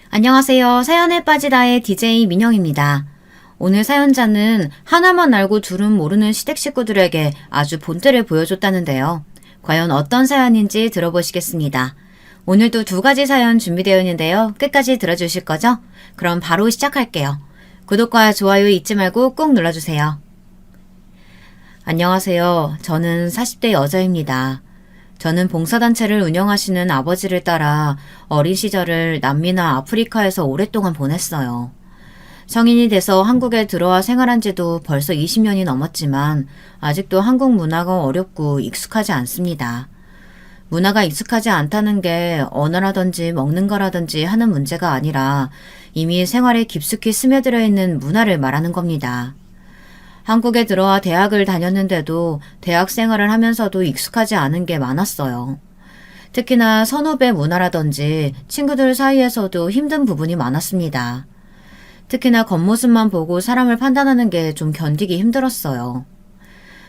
안녕하세요. 사연에 빠지다의 DJ 민영입니다. 오늘 사연자는 하나만 알고 둘은 모르는 시댁 식구들에게 아주 본때를 보여줬다는데요. 과연 어떤 사연인지 들어보시겠습니다. 오늘도 두 가지 사연 준비되어 있는데요. 끝까지 들어주실 거죠? 그럼 바로 시작할게요. 구독과 좋아요 잊지 말고 꼭 눌러주세요. 안녕하세요. 저는 40대 여자입니다. 저는 봉사단체를 운영하시는 아버지를 따라 어린 시절을 남미나 아프리카에서 오랫동안 보냈어요. 성인이 돼서 한국에 들어와 생활한 지도 벌써 20년이 넘었지만 아직도 한국 문화가 어렵고 익숙하지 않습니다. 문화가 익숙하지 않다는 게 언어라든지 먹는 거라든지 하는 문제가 아니라 이미 생활에 깊숙이 스며들어 있는 문화를 말하는 겁니다. 한국에 들어와 대학을 다녔는데도 대학 생활을 하면서도 익숙하지 않은 게 많았어요. 특히나 선후배 문화라든지 친구들 사이에서도 힘든 부분이 많았습니다. 특히나 겉모습만 보고 사람을 판단하는 게 좀 견디기 힘들었어요.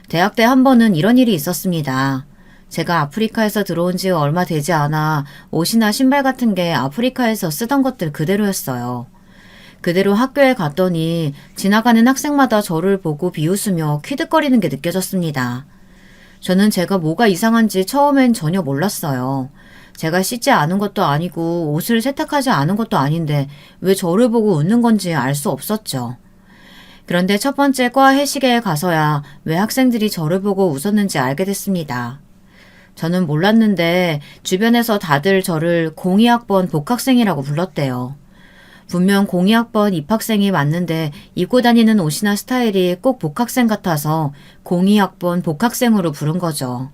대학 때 한 번은 이런 일이 있었습니다. 제가 아프리카에서 들어온 지 얼마 되지 않아 옷이나 신발 같은 게 아프리카에서 쓰던 것들 그대로였어요. 그대로 학교에 갔더니 지나가는 학생마다 저를 보고 비웃으며 퀴득거리는 게 느껴졌습니다. 저는 제가 뭐가 이상한지 처음엔 전혀 몰랐어요. 제가 씻지 않은 것도 아니고 옷을 세탁하지 않은 것도 아닌데 왜 저를 보고 웃는 건지 알 수 없었죠. 그런데 첫 번째 과 회식에 가서야 왜 학생들이 저를 보고 웃었는지 알게 됐습니다. 저는 몰랐는데 주변에서 다들 저를 02학번 복학생이라고 불렀대요. 분명 02학번 입학생이 맞는데 입고 다니는 옷이나 스타일이 꼭 복학생 같아서 02학번 복학생으로 부른 거죠.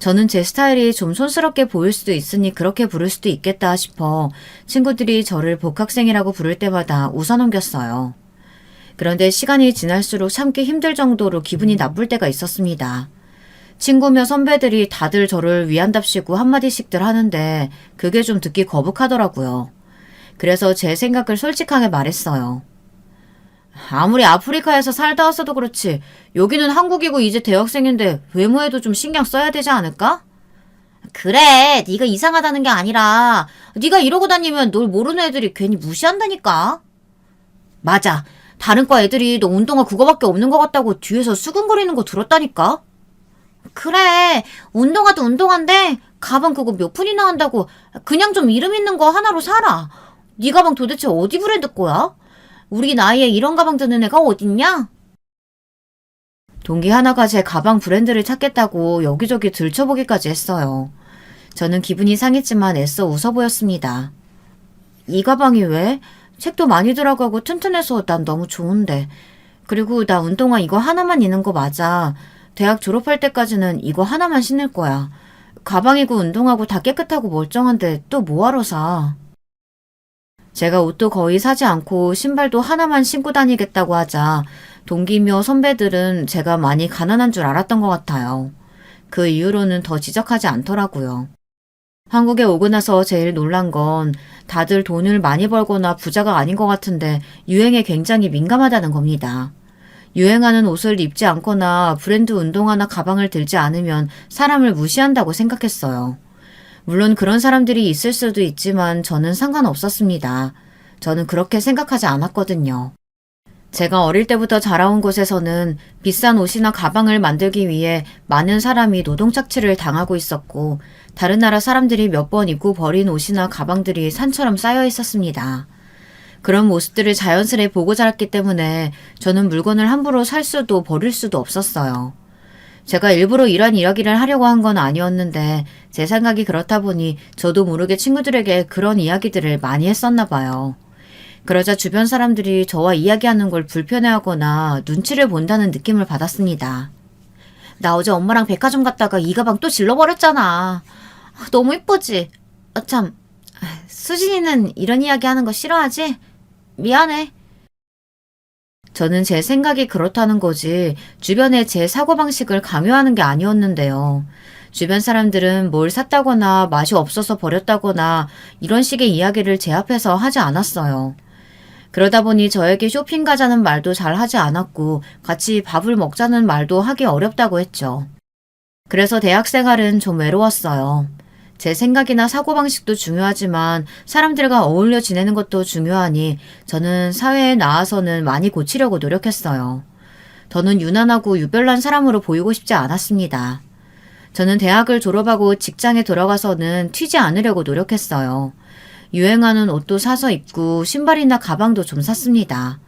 저는 제 스타일이 좀 촌스럽게 보일 수도 있으니 그렇게 부를 수도 있겠다 싶어 친구들이 저를 복학생이라고 부를 때마다 웃어넘겼어요. 그런데 시간이 지날수록 참기 힘들 정도로 기분이 나쁠 때가 있었습니다. 친구며 선배들이 다들 저를 위한답시고 한마디씩들 하는데 그게 좀 듣기 거북하더라고요. 그래서 제 생각을 솔직하게 말했어요. 아무리 아프리카에서 살다 왔어도 그렇지 여기는 한국이고 이제 대학생인데 외모에도 좀 신경 써야 되지 않을까? 그래, 네가 이상하다는 게 아니라 네가 이러고 다니면 널 모르는 애들이 괜히 무시한다니까. 맞아. 다른 과 애들이 너 운동화 그거밖에 없는 것 같다고 뒤에서 수근거리는 거 들었다니까. 그래, 운동화도 운동화인데 가방 그거 몇 푼이나 한다고 그냥 좀 이름 있는 거 하나로 사라. 네 가방 도대체 어디 브랜드 거야? 우리 나이에 이런 가방 드는 애가 어딨냐? 동기 하나가 제 가방 브랜드를 찾겠다고 여기저기 들춰보기까지 했어요. 저는 기분이 상했지만 애써 웃어 보였습니다. 이 가방이 왜? 책도 많이 들어가고 튼튼해서 난 너무 좋은데. 그리고 나 운동화 이거 하나만 있는 거 맞아. 대학 졸업할 때까지는 이거 하나만 신을 거야. 가방이고 운동화고 다 깨끗하고 멀쩡한데 또 뭐하러 사? 제가 옷도 거의 사지 않고 신발도 하나만 신고 다니겠다고 하자 동기며 선배들은 제가 많이 가난한 줄 알았던 것 같아요. 그 이후로는 더 지적하지 않더라고요. 한국에 오고 나서 제일 놀란 건 다들 돈을 많이 벌거나 부자가 아닌 것 같은데 유행에 굉장히 민감하다는 겁니다. 유행하는 옷을 입지 않거나 브랜드 운동화나 가방을 들지 않으면 사람을 무시한다고 생각했어요. 물론 그런 사람들이 있을 수도 있지만 저는 상관없었습니다. 저는 그렇게 생각하지 않았거든요. 제가 어릴 때부터 자라온 곳에서는 비싼 옷이나 가방을 만들기 위해 많은 사람이 노동착취를 당하고 있었고 다른 나라 사람들이 몇 번 입고 버린 옷이나 가방들이 산처럼 쌓여 있었습니다. 그런 모습들을 자연스레 보고 자랐기 때문에 저는 물건을 함부로 살 수도 버릴 수도 없었어요. 제가 일부러 이런 이야기를 하려고 한 건 아니었는데 제 생각이 그렇다 보니 저도 모르게 친구들에게 그런 이야기들을 많이 했었나 봐요. 그러자 주변 사람들이 저와 이야기하는 걸 불편해하거나 눈치를 본다는 느낌을 받았습니다. 나 어제 엄마랑 백화점 갔다가 이 가방 또 질러버렸잖아. 너무 이쁘지? 참, 수진이는 이런 이야기 하는 거 싫어하지? 미안해. 저는 제 생각이 그렇다는 거지 주변에 제 사고방식을 강요하는 게 아니었는데요. 주변 사람들은 뭘 샀다거나 맛이 없어서 버렸다거나 이런 식의 이야기를 제 앞에서 하지 않았어요. 그러다 보니 저에게 쇼핑 가자는 말도 잘 하지 않았고 같이 밥을 먹자는 말도 하기 어렵다고 했죠. 그래서 대학 생활은 좀 외로웠어요. 제 생각이나 사고방식도 중요하지만 사람들과 어울려 지내는 것도 중요하니 저는 사회에 나와서는 많이 고치려고 노력했어요. 더는 유난하고 유별난 사람으로 보이고 싶지 않았습니다. 저는 대학을 졸업하고 직장에 들어가서는 튀지 않으려고 노력했어요. 유행하는 옷도 사서 입고 신발이나 가방도 좀 샀습니다.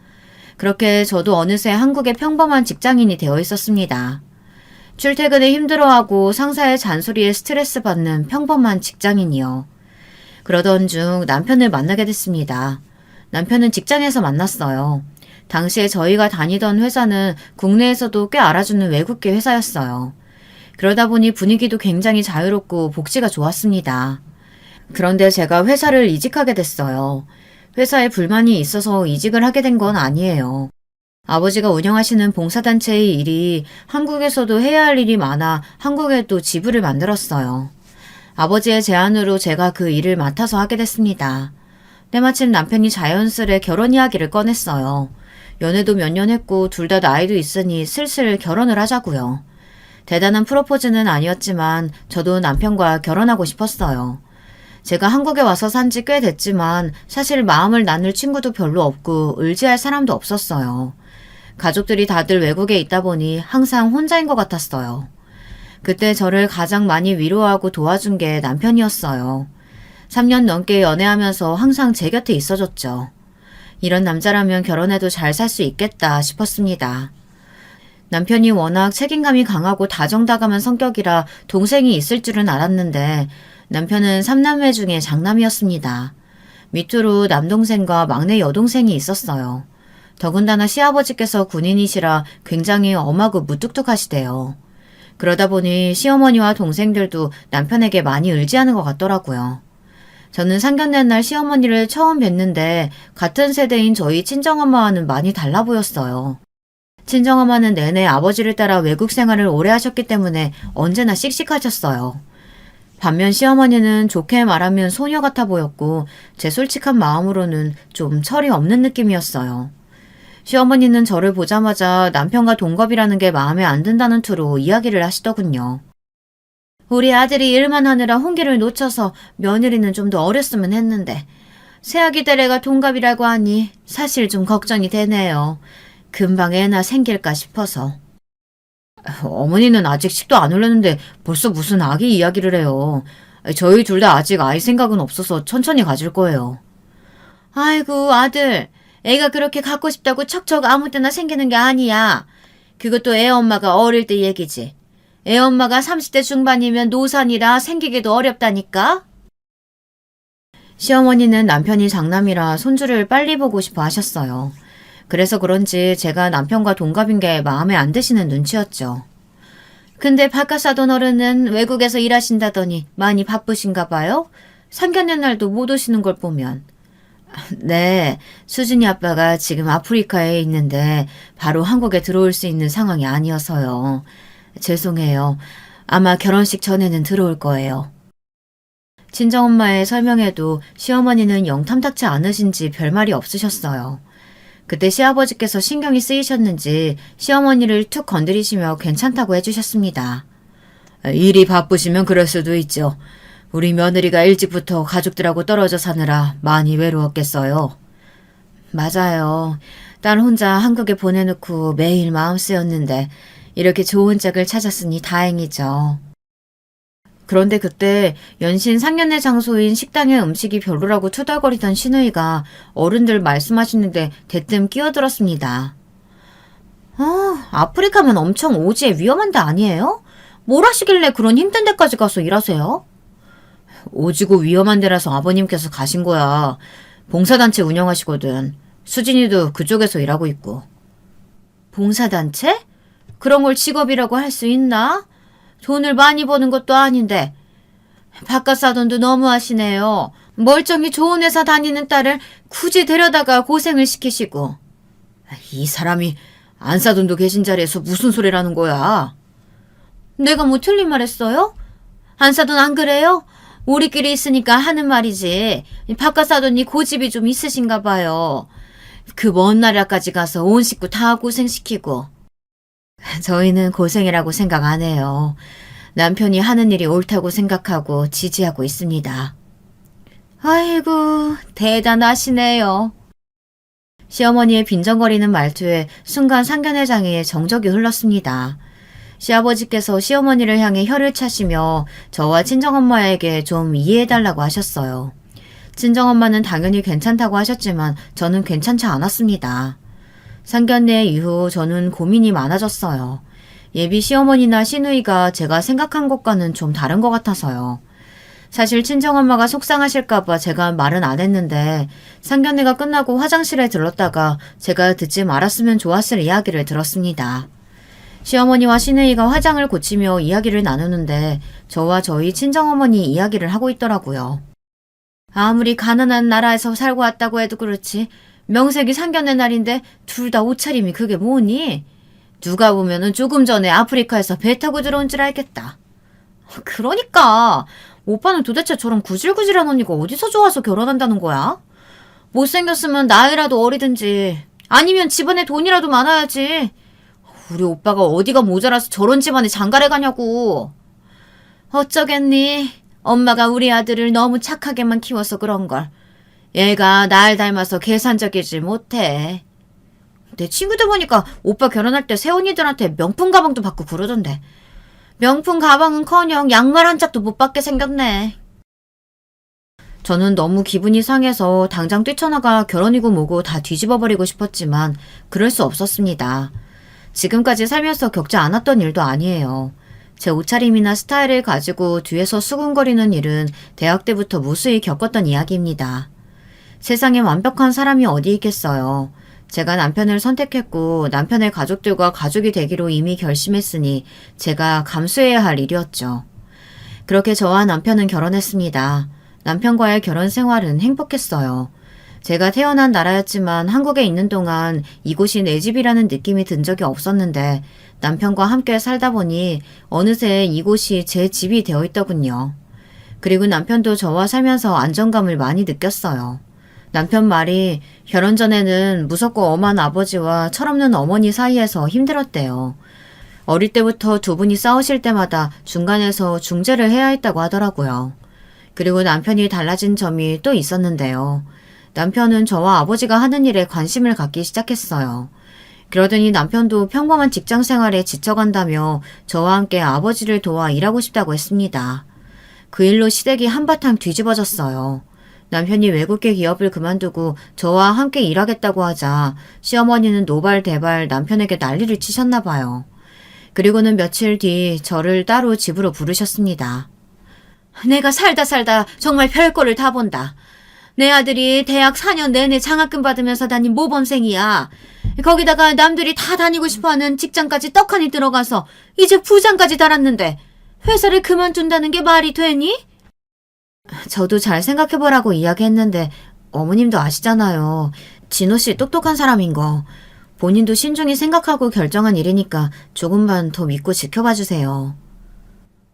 그렇게 저도 어느새 한국의 평범한 직장인이 되어 있었습니다. 출퇴근에 힘들어하고 상사의 잔소리에 스트레스 받는 평범한 직장인이요. 그러던 중 남편을 만나게 됐습니다. 남편은 직장에서 만났어요. 당시에 저희가 다니던 회사는 국내에서도 꽤 알아주는 외국계 회사였어요. 그러다 보니 분위기도 굉장히 자유롭고 복지가 좋았습니다. 그런데 제가 회사를 이직하게 됐어요. 회사에 불만이 있어서 이직을 하게 된 건 아니에요. 아버지가 운영하시는 봉사단체의 일이 한국에서도 해야 할 일이 많아 한국에 또 지부를 만들었어요. 아버지의 제안으로 제가 그 일을 맡아서 하게 됐습니다. 때마침 남편이 자연스레 결혼 이야기를 꺼냈어요. 연애도 몇 년 했고 둘 다 나이도 있으니 슬슬 결혼을 하자고요. 대단한 프로포즈는 아니었지만 저도 남편과 결혼하고 싶었어요. 제가 한국에 와서 산 지 꽤 됐지만 사실 마음을 나눌 친구도 별로 없고 의지할 사람도 없었어요. 가족들이 다들 외국에 있다 보니 항상 혼자인 것 같았어요. 그때 저를 가장 많이 위로하고 도와준 게 남편이었어요. 3년 넘게 연애하면서 항상 제 곁에 있어줬죠. 이런 남자라면 결혼해도 잘 살 수 있겠다 싶었습니다. 남편이 워낙 책임감이 강하고 다정다감한 성격이라 동생이 있을 줄은 알았는데 남편은 3남매 중에 장남이었습니다. 밑으로 남동생과 막내 여동생이 있었어요. 더군다나 시아버지께서 군인이시라 굉장히 엄하고 무뚝뚝하시대요. 그러다 보니 시어머니와 동생들도 남편에게 많이 의지하는 것 같더라고요. 저는 상견례 날 시어머니를 처음 뵀는데 같은 세대인 저희 친정엄마와는 많이 달라 보였어요. 친정엄마는 내내 아버지를 따라 외국 생활을 오래 하셨기 때문에 언제나 씩씩하셨어요. 반면 시어머니는 좋게 말하면 소녀 같아 보였고 제 솔직한 마음으로는 좀 철이 없는 느낌이었어요. 시어머니는 저를 보자마자 남편과 동갑이라는 게 마음에 안 든다는 투로 이야기를 하시더군요. 우리 아들이 일만 하느라 홍기를 놓쳐서 며느리는 좀 더 어렸으면 했는데 새아기 때래가 동갑이라고 하니 사실 좀 걱정이 되네요. 금방 애나 생길까 싶어서. 어머니는 아직 식도 안 올렸는데 벌써 무슨 아기 이야기를 해요. 저희 둘 다 아직 아이 생각은 없어서 천천히 가질 거예요. 아이고 아들, 애가 그렇게 갖고 싶다고 척척 아무 때나 생기는 게 아니야. 그것도 애 엄마가 어릴 때 얘기지. 애 엄마가 30대 중반이면 노산이라 생기기도 어렵다니까. 시어머니는 남편이 장남이라 손주를 빨리 보고 싶어 하셨어요. 그래서 그런지 제가 남편과 동갑인 게 마음에 안 드시는 눈치였죠. 근데 바깥 사돈 어른은 외국에서 일하신다더니 많이 바쁘신가 봐요? 상견례 날도 못 오시는 걸 보면. 네, 수진이 아빠가 지금 아프리카에 있는데 바로 한국에 들어올 수 있는 상황이 아니어서요. 죄송해요. 아마 결혼식 전에는 들어올 거예요. 친정엄마의 설명에도 시어머니는 영 탐탁치 않으신지 별말이 없으셨어요. 그때 시아버지께서 신경이 쓰이셨는지 시어머니를 툭 건드리시며 괜찮다고 해주셨습니다. 일이 바쁘시면 그럴 수도 있죠. 우리 며느리가 일찍부터 가족들하고 떨어져 사느라 많이 외로웠겠어요. 맞아요. 딸 혼자 한국에 보내놓고 매일 마음 쓰였는데 이렇게 좋은 짝을 찾았으니 다행이죠. 그런데 그때 연신 상견례 장소인 식당의 음식이 별로라고 투덜거리던 시누이가 어른들 말씀하시는데 대뜸 끼어들었습니다. 아프리카면 엄청 오지에 위험한 데 아니에요? 뭘 하시길래 그런 힘든 데까지 가서 일하세요? 오지고 위험한 데라서 아버님께서 가신 거야. 봉사단체 운영하시거든. 수진이도 그쪽에서 일하고 있고. 봉사단체? 그런 걸 직업이라고 할 수 있나? 돈을 많이 버는 것도 아닌데. 바깥 사돈도 너무하시네요. 멀쩡히 좋은 회사 다니는 딸을 굳이 데려다가 고생을 시키시고. 이 사람이 안사돈도 계신 자리에서 무슨 소리라는 거야? 내가 뭐 틀린 말 했어요? 안사돈 안 그래요? 우리끼리 있으니까 하는 말이지. 바깥 사돈이 고집이 좀 있으신가 봐요. 그 먼 나라까지 가서 온 식구 다 고생시키고. 저희는 고생이라고 생각 안 해요. 남편이 하는 일이 옳다고 생각하고 지지하고 있습니다. 아이고, 대단하시네요. 시어머니의 빈정거리는 말투에 순간 상견례 장애의 정적이 흘렀습니다. 시아버지께서 시어머니를 향해 혀를 차시며 저와 친정엄마에게 좀 이해해달라고 하셨어요. 친정엄마는 당연히 괜찮다고 하셨지만 저는 괜찮지 않았습니다. 상견례 이후 저는 고민이 많아졌어요. 예비 시어머니나 시누이가 제가 생각한 것과는 좀 다른 것 같아서요. 사실 친정엄마가 속상하실까봐 제가 말은 안 했는데 상견례가 끝나고 화장실에 들렀다가 제가 듣지 말았으면 좋았을 이야기를 들었습니다. 시어머니와 시누이가 화장을 고치며 이야기를 나누는데 저와 저희 친정어머니 이야기를 하고 있더라고요. 아무리 가난한 나라에서 살고 왔다고 해도 그렇지 명색이 상견례 날인데 둘 다 옷차림이 그게 뭐니? 누가 보면은 조금 전에 아프리카에서 배 타고 들어온 줄 알겠다. 그러니까 오빠는 도대체 저런 구질구질한 언니가 어디서 좋아서 결혼한다는 거야? 못생겼으면 나이라도 어리든지 아니면 집안에 돈이라도 많아야지. 우리 오빠가 어디가 모자라서 저런 집안에 장가래 가냐고. 어쩌겠니? 엄마가 우리 아들을 너무 착하게만 키워서 그런걸. 얘가 날 닮아서 계산적이지 못해. 내 친구들 보니까 오빠 결혼할 때 새언니들한테 명품 가방도 받고 그러던데. 명품 가방은커녕 양말 한 짝도 못 받게 생겼네. 저는 너무 기분이 상해서 당장 뛰쳐나가 결혼이고 뭐고 다 뒤집어버리고 싶었지만 그럴 수 없었습니다. 지금까지 살면서 겪지 않았던 일도 아니에요. 제 옷차림이나 스타일을 가지고 뒤에서 수군거리는 일은 대학 때부터 무수히 겪었던 이야기입니다. 세상에 완벽한 사람이 어디 있겠어요. 제가 남편을 선택했고 남편의 가족들과 가족이 되기로 이미 결심했으니 제가 감수해야 할 일이었죠. 그렇게 저와 남편은 결혼했습니다. 남편과의 결혼 생활은 행복했어요. 제가 태어난 나라였지만 한국에 있는 동안 이곳이 내 집이라는 느낌이 든 적이 없었는데 남편과 함께 살다 보니 어느새 이곳이 제 집이 되어 있더군요. 그리고 남편도 저와 살면서 안정감을 많이 느꼈어요. 남편 말이 결혼 전에는 무섭고 엄한 아버지와 철없는 어머니 사이에서 힘들었대요. 어릴 때부터 두 분이 싸우실 때마다 중간에서 중재를 해야 했다고 하더라고요. 그리고 남편이 달라진 점이 또 있었는데요. 남편은 저와 아버지가 하는 일에 관심을 갖기 시작했어요. 그러더니 남편도 평범한 직장 생활에 지쳐간다며 저와 함께 아버지를 도와 일하고 싶다고 했습니다. 그 일로 시댁이 한바탕 뒤집어졌어요. 남편이 외국계 기업을 그만두고 저와 함께 일하겠다고 하자 시어머니는 노발대발 남편에게 난리를 치셨나 봐요. 그리고는 며칠 뒤 저를 따로 집으로 부르셨습니다. 내가 살다 정말 별거를 다 본다. 내 아들이 대학 4년 내내 장학금 받으면서 다닌 모범생이야. 거기다가 남들이 다 다니고 싶어하는 직장까지 떡하니 들어가서 이제 부장까지 달았는데 회사를 그만둔다는 게 말이 되니? 저도 잘 생각해보라고 이야기했는데 어머님도 아시잖아요. 진호 씨 똑똑한 사람인 거. 본인도 신중히 생각하고 결정한 일이니까 조금만 더 믿고 지켜봐 주세요.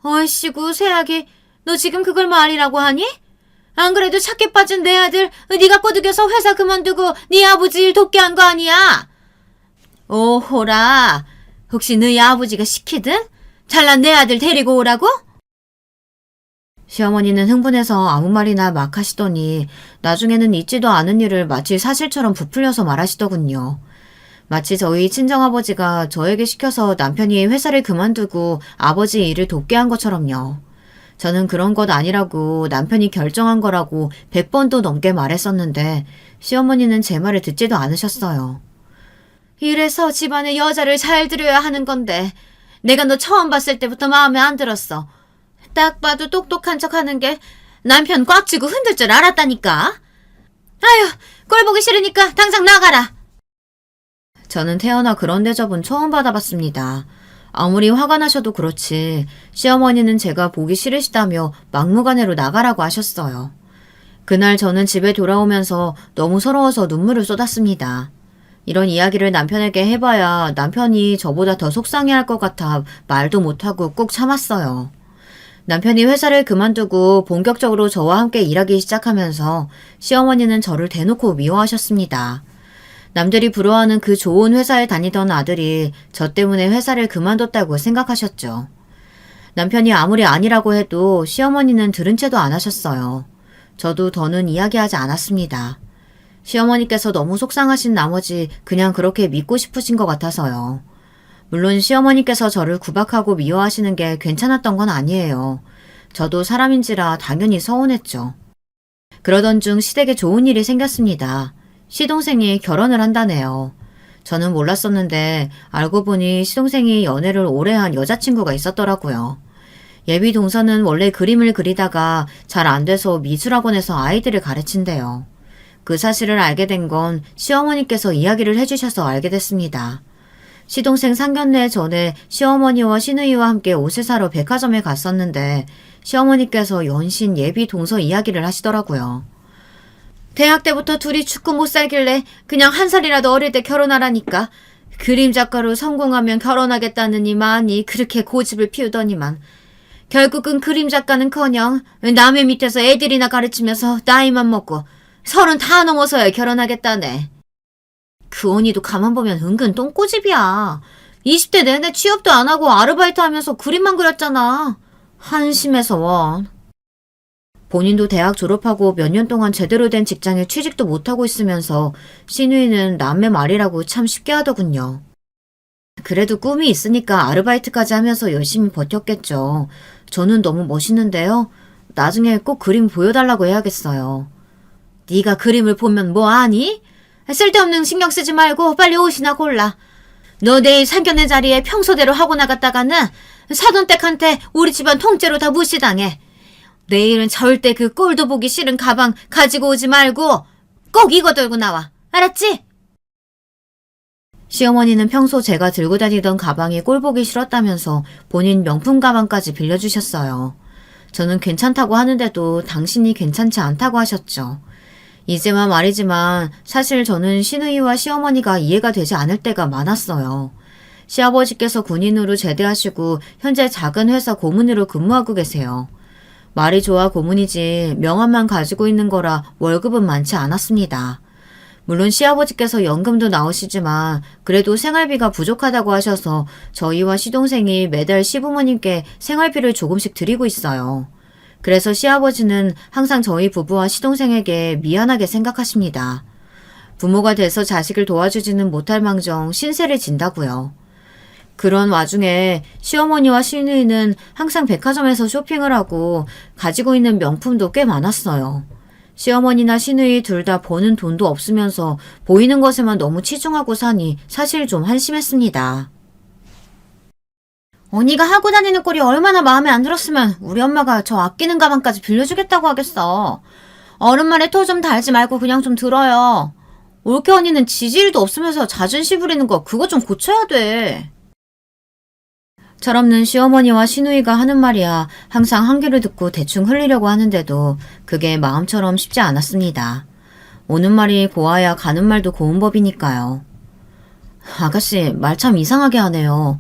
어이씨구 새아기, 너 지금 그걸 말이라고 하니? 안 그래도 착해 빠진 내 아들 네가 꼬드겨서 회사 그만두고 네 아버지 일 돕게 한 거 아니야? 오호라, 혹시 너희 아버지가 시키든? 잘난 내 아들 데리고 오라고? 시어머니는 흥분해서 아무 말이나 막 하시더니 나중에는 있지도 않은 일을 마치 사실처럼 부풀려서 말하시더군요. 마치 저희 친정아버지가 저에게 시켜서 남편이 회사를 그만두고 아버지 일을 돕게 한 것처럼요. 저는 그런 것 아니라고 남편이 결정한 거라고 100번도 넘게 말했었는데 시어머니는 제 말을 듣지도 않으셨어요. 이래서 집안에 여자를 잘 들여야 하는 건데 내가 너 처음 봤을 때부터 마음에 안 들었어. 딱 봐도 똑똑한 척 하는 게 남편 꽉 쥐고 흔들 줄 알았다니까. 아휴, 꼴 보기 싫으니까 당장 나가라. 저는 태어나 그런 대접은 처음 받아봤습니다. 아무리 화가 나셔도 그렇지 시어머니는 제가 보기 싫으시다며 막무가내로 나가라고 하셨어요. 그날 저는 집에 돌아오면서 너무 서러워서 눈물을 쏟았습니다. 이런 이야기를 남편에게 해봐야 남편이 저보다 더 속상해할 것 같아 말도 못하고 꾹 참았어요. 남편이 회사를 그만두고 본격적으로 저와 함께 일하기 시작하면서 시어머니는 저를 대놓고 미워하셨습니다. 남들이 부러워하는 그 좋은 회사에 다니던 아들이 저 때문에 회사를 그만뒀다고 생각하셨죠. 남편이 아무리 아니라고 해도 시어머니는 들은 채도 안 하셨어요. 저도 더는 이야기하지 않았습니다. 시어머니께서 너무 속상하신 나머지 그냥 그렇게 믿고 싶으신 것 같아서요. 물론 시어머니께서 저를 구박하고 미워하시는 게 괜찮았던 건 아니에요. 저도 사람인지라 당연히 서운했죠. 그러던 중 시댁에 좋은 일이 생겼습니다. 시동생이 결혼을 한다네요. 저는 몰랐었는데 알고 보니 시동생이 연애를 오래 한 여자친구가 있었더라고요. 예비 동서는 원래 그림을 그리다가 잘 안 돼서 미술학원에서 아이들을 가르친대요. 그 사실을 알게 된 건 시어머니께서 이야기를 해주셔서 알게 됐습니다. 시동생 상견례 전에 시어머니와 시누이와 함께 옷을 사러 백화점에 갔었는데 시어머니께서 연신 예비 동서 이야기를 하시더라고요. 대학 때부터 둘이 죽고 못 살길래 그냥 한 살이라도 어릴 때 결혼하라니까. 그림 작가로 성공하면 결혼하겠다느니 많이 그렇게 고집을 피우더니만 결국은 그림 작가는커녕 남의 밑에서 애들이나 가르치면서 나이만 먹고 30 다 넘어서야 결혼하겠다네. 그 언니도 가만 보면 은근 똥꼬집이야. 20대 내내 취업도 안 하고 아르바이트 하면서 그림만 그렸잖아. 한심해서 원. 본인도 대학 졸업하고 몇 년 동안 제대로 된 직장에 취직도 못하고 있으면서 시누이는 남의 말이라고 참 쉽게 하더군요. 그래도 꿈이 있으니까 아르바이트까지 하면서 열심히 버텼겠죠. 저는 너무 멋있는데요. 나중에 꼭 그림 보여달라고 해야겠어요. 네가 그림을 보면 뭐 아니? 쓸데없는 신경 쓰지 말고 빨리 옷이나 골라. 너 내일 상견례 자리에 평소대로 하고 나갔다가는 사돈댁한테 우리 집안 통째로 다 무시당해. 내일은 절대 그 꼴도 보기 싫은 가방 가지고 오지 말고 꼭 이거 들고 나와. 알았지? 시어머니는 평소 제가 들고 다니던 가방이 꼴 보기 싫었다면서 본인 명품 가방까지 빌려주셨어요. 저는 괜찮다고 하는데도 당신이 괜찮지 않다고 하셨죠. 이제만 말이지만 사실 저는 시누이와 시어머니가 이해가 되지 않을 때가 많았어요. 시아버지께서 군인으로 제대하시고 현재 작은 회사 고문으로 근무하고 계세요. 말이 좋아 고문이지 명함만 가지고 있는 거라 월급은 많지 않았습니다. 물론 시아버지께서 연금도 나오시지만 그래도 생활비가 부족하다고 하셔서 저희와 시동생이 매달 시부모님께 생활비를 조금씩 드리고 있어요. 그래서 시아버지는 항상 저희 부부와 시동생에게 미안하게 생각하십니다. 부모가 돼서 자식을 도와주지는 못할 망정 신세를 진다고요. 그런 와중에 시어머니와 시누이는 항상 백화점에서 쇼핑을 하고 가지고 있는 명품도 꽤 많았어요. 시어머니나 시누이 둘 다 버는 돈도 없으면서 보이는 것에만 너무 치중하고 사니 사실 좀 한심했습니다. 언니가 하고 다니는 꼴이 얼마나 마음에 안 들었으면 우리 엄마가 저 아끼는 가방까지 빌려주겠다고 하겠어. 어른 말에 토 좀 달지 말고 그냥 좀 들어요. 올케 언니는 지질도 없으면서 자존심 부리는 거 그거 좀 고쳐야 돼. 철없는 시어머니와 시누이가 하는 말이야 항상 한 귀를 듣고 대충 흘리려고 하는데도 그게 마음처럼 쉽지 않았습니다. 오는 말이 고와야 가는 말도 고운 법이니까요. 아가씨 말 참 이상하게 하네요.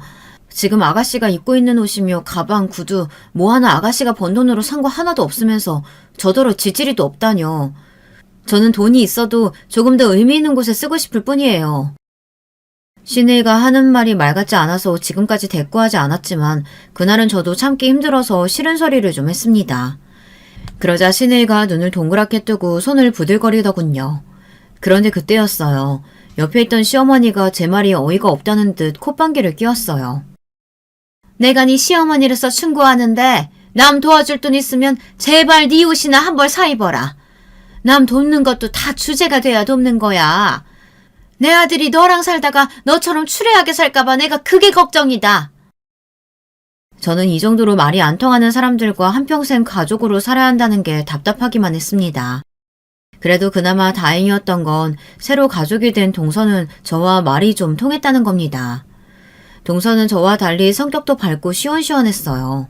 지금 아가씨가 입고 있는 옷이며 가방, 구두 뭐 하나 아가씨가 번 돈으로 산 거 하나도 없으면서 저더러 지지리도 없다뇨. 저는 돈이 있어도 조금 더 의미 있는 곳에 쓰고 싶을 뿐이에요. 시누이가 하는 말이 말 같지 않아서 지금까지 대꾸하지 않았지만 그날은 저도 참기 힘들어서 싫은 소리를 좀 했습니다. 그러자 시누이가 눈을 동그랗게 뜨고 손을 부들거리더군요. 그런데 그때였어요. 옆에 있던 시어머니가 제 말이 어이가 없다는 듯 콧방귀를 뀌었어요. 내가 네 시어머니로서 충고하는데 남 도와줄 돈 있으면 제발 네 옷이나 한 벌 사 입어라. 남 돕는 것도 다 주제가 돼야 돕는 거야. 내 아들이 너랑 살다가 너처럼 추레하게 살까봐 내가 그게 걱정이다. 저는 이 정도로 말이 안 통하는 사람들과 한평생 가족으로 살아야 한다는 게 답답하기만 했습니다. 그래도 그나마 다행이었던 건 새로 가족이 된 동서는 저와 말이 좀 통했다는 겁니다. 동서는 저와 달리 성격도 밝고 시원시원했어요.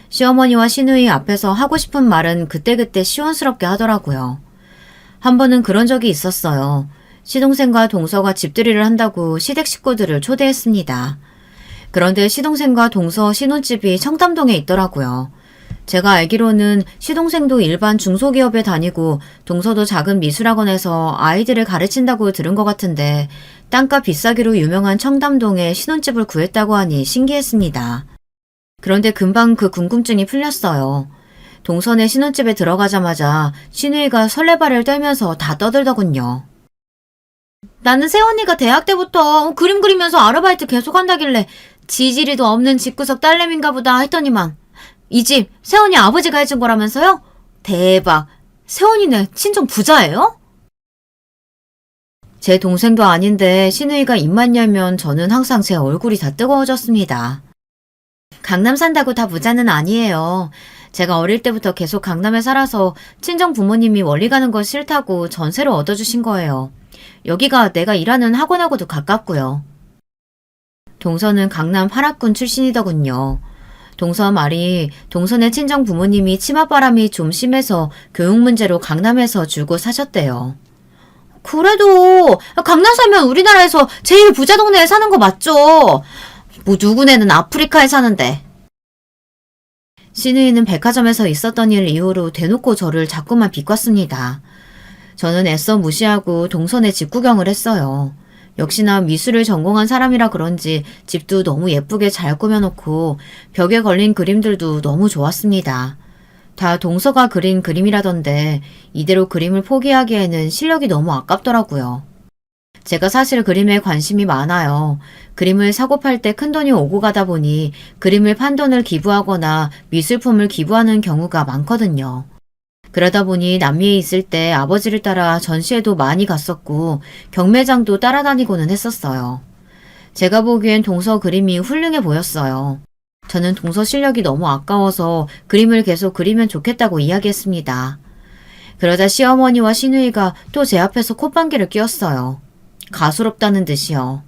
시어머니와 시누이 앞에서 하고 싶은 말은 그때그때 시원스럽게 하더라고요. 한 번은 그런 적이 있었어요. 시동생과 동서가 집들이를 한다고 시댁 식구들을 초대했습니다. 그런데 시동생과 동서 신혼집이 청담동에 있더라고요. 제가 알기로는 시동생도 일반 중소기업에 다니고 동서도 작은 미술학원에서 아이들을 가르친다고 들은 것 같은데 땅값 비싸기로 유명한 청담동에 신혼집을 구했다고 하니 신기했습니다. 그런데 금방 그 궁금증이 풀렸어요. 동선의 신혼집에 들어가자마자 신우이가 설레발을 떨면서 다 떠들더군요. 나는 세원이가 대학 때부터 그림 그리면서 아르바이트 계속 한다길래 지지리도 없는 집구석 딸내미인가 보다 했더니만 이 집 세원이 아버지가 해준 거라면서요? 대박. 세원이네 친정 부자예요? 제 동생도 아닌데 신우이가 입만 열면 저는 항상 제 얼굴이 다 뜨거워졌습니다. 강남 산다고 다 부자는 아니에요. 제가 어릴 때부터 계속 강남에 살아서 친정 부모님이 멀리 가는 거 싫다고 전세를 얻어주신 거예요. 여기가 내가 일하는 학원하고도 가깝고요. 동서는 강남 파락군 출신이더군요. 동서 말이 동서네 친정 부모님이 치맛바람이 좀 심해서 교육 문제로 강남에서 주고 사셨대요. 그래도 강남 살면 우리나라에서 제일 부자 동네에 사는 거 맞죠? 뭐 누구네는 아프리카에 사는데. 신우이는 백화점에서 있었던 일 이후로 대놓고 저를 자꾸만 비꼈습니다. 저는 애써 무시하고 동선에 집 구경을 했어요. 역시나 미술을 전공한 사람이라 그런지 집도 너무 예쁘게 잘 꾸며놓고 벽에 걸린 그림들도 너무 좋았습니다. 다 동서가 그린 그림이라던데 이대로 그림을 포기하기에는 실력이 너무 아깝더라고요. 제가 사실 그림에 관심이 많아요. 그림을 사고 팔 때 큰돈이 오고 가다 보니 그림을 판 돈을 기부하거나 미술품을 기부하는 경우가 많거든요. 그러다 보니 남미에 있을 때 아버지를 따라 전시회도 많이 갔었고 경매장도 따라다니고는 했었어요. 제가 보기엔 동서 그림이 훌륭해 보였어요. 저는 동서 실력이 너무 아까워서 그림을 계속 그리면 좋겠다고 이야기했습니다. 그러자 시어머니와 시누이가 또 제 앞에서 콧방귀를 뀌었어요. 가소롭다는 듯이요.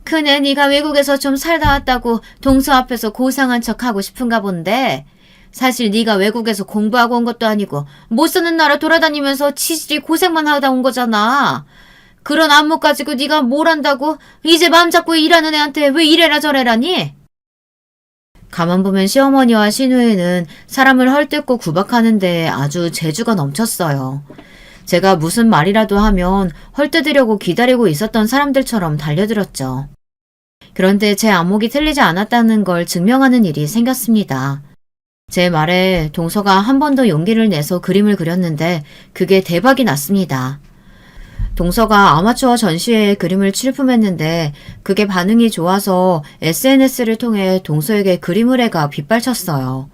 그네 네가 외국에서 좀 살다 왔다고 동서 앞에서 고상한 척 하고 싶은가 본데 사실 네가 외국에서 공부하고 온 것도 아니고 못 사는 나라 돌아다니면서 치질이 고생만 하다 온 거잖아. 그런 안목 가지고 네가 뭘 안다고 이제 맘 잡고 일하는 애한테 왜 이래라 저래라니? 가만 보면 시어머니와 시누이는 사람을 헐뜯고 구박하는데 아주 재주가 넘쳤어요. 제가 무슨 말이라도 하면 헐뜯으려고 기다리고 있었던 사람들처럼 달려들었죠. 그런데 제 안목이 틀리지 않았다는 걸 증명하는 일이 생겼습니다. 제 말에 동서가 한 번 더 용기를 내서 그림을 그렸는데 그게 대박이 났습니다. 동서가 아마추어 전시회에 그림을 출품했는데 그게 반응이 좋아서 SNS를 통해 동서에게 그림 의뢰가 빗발쳤어요.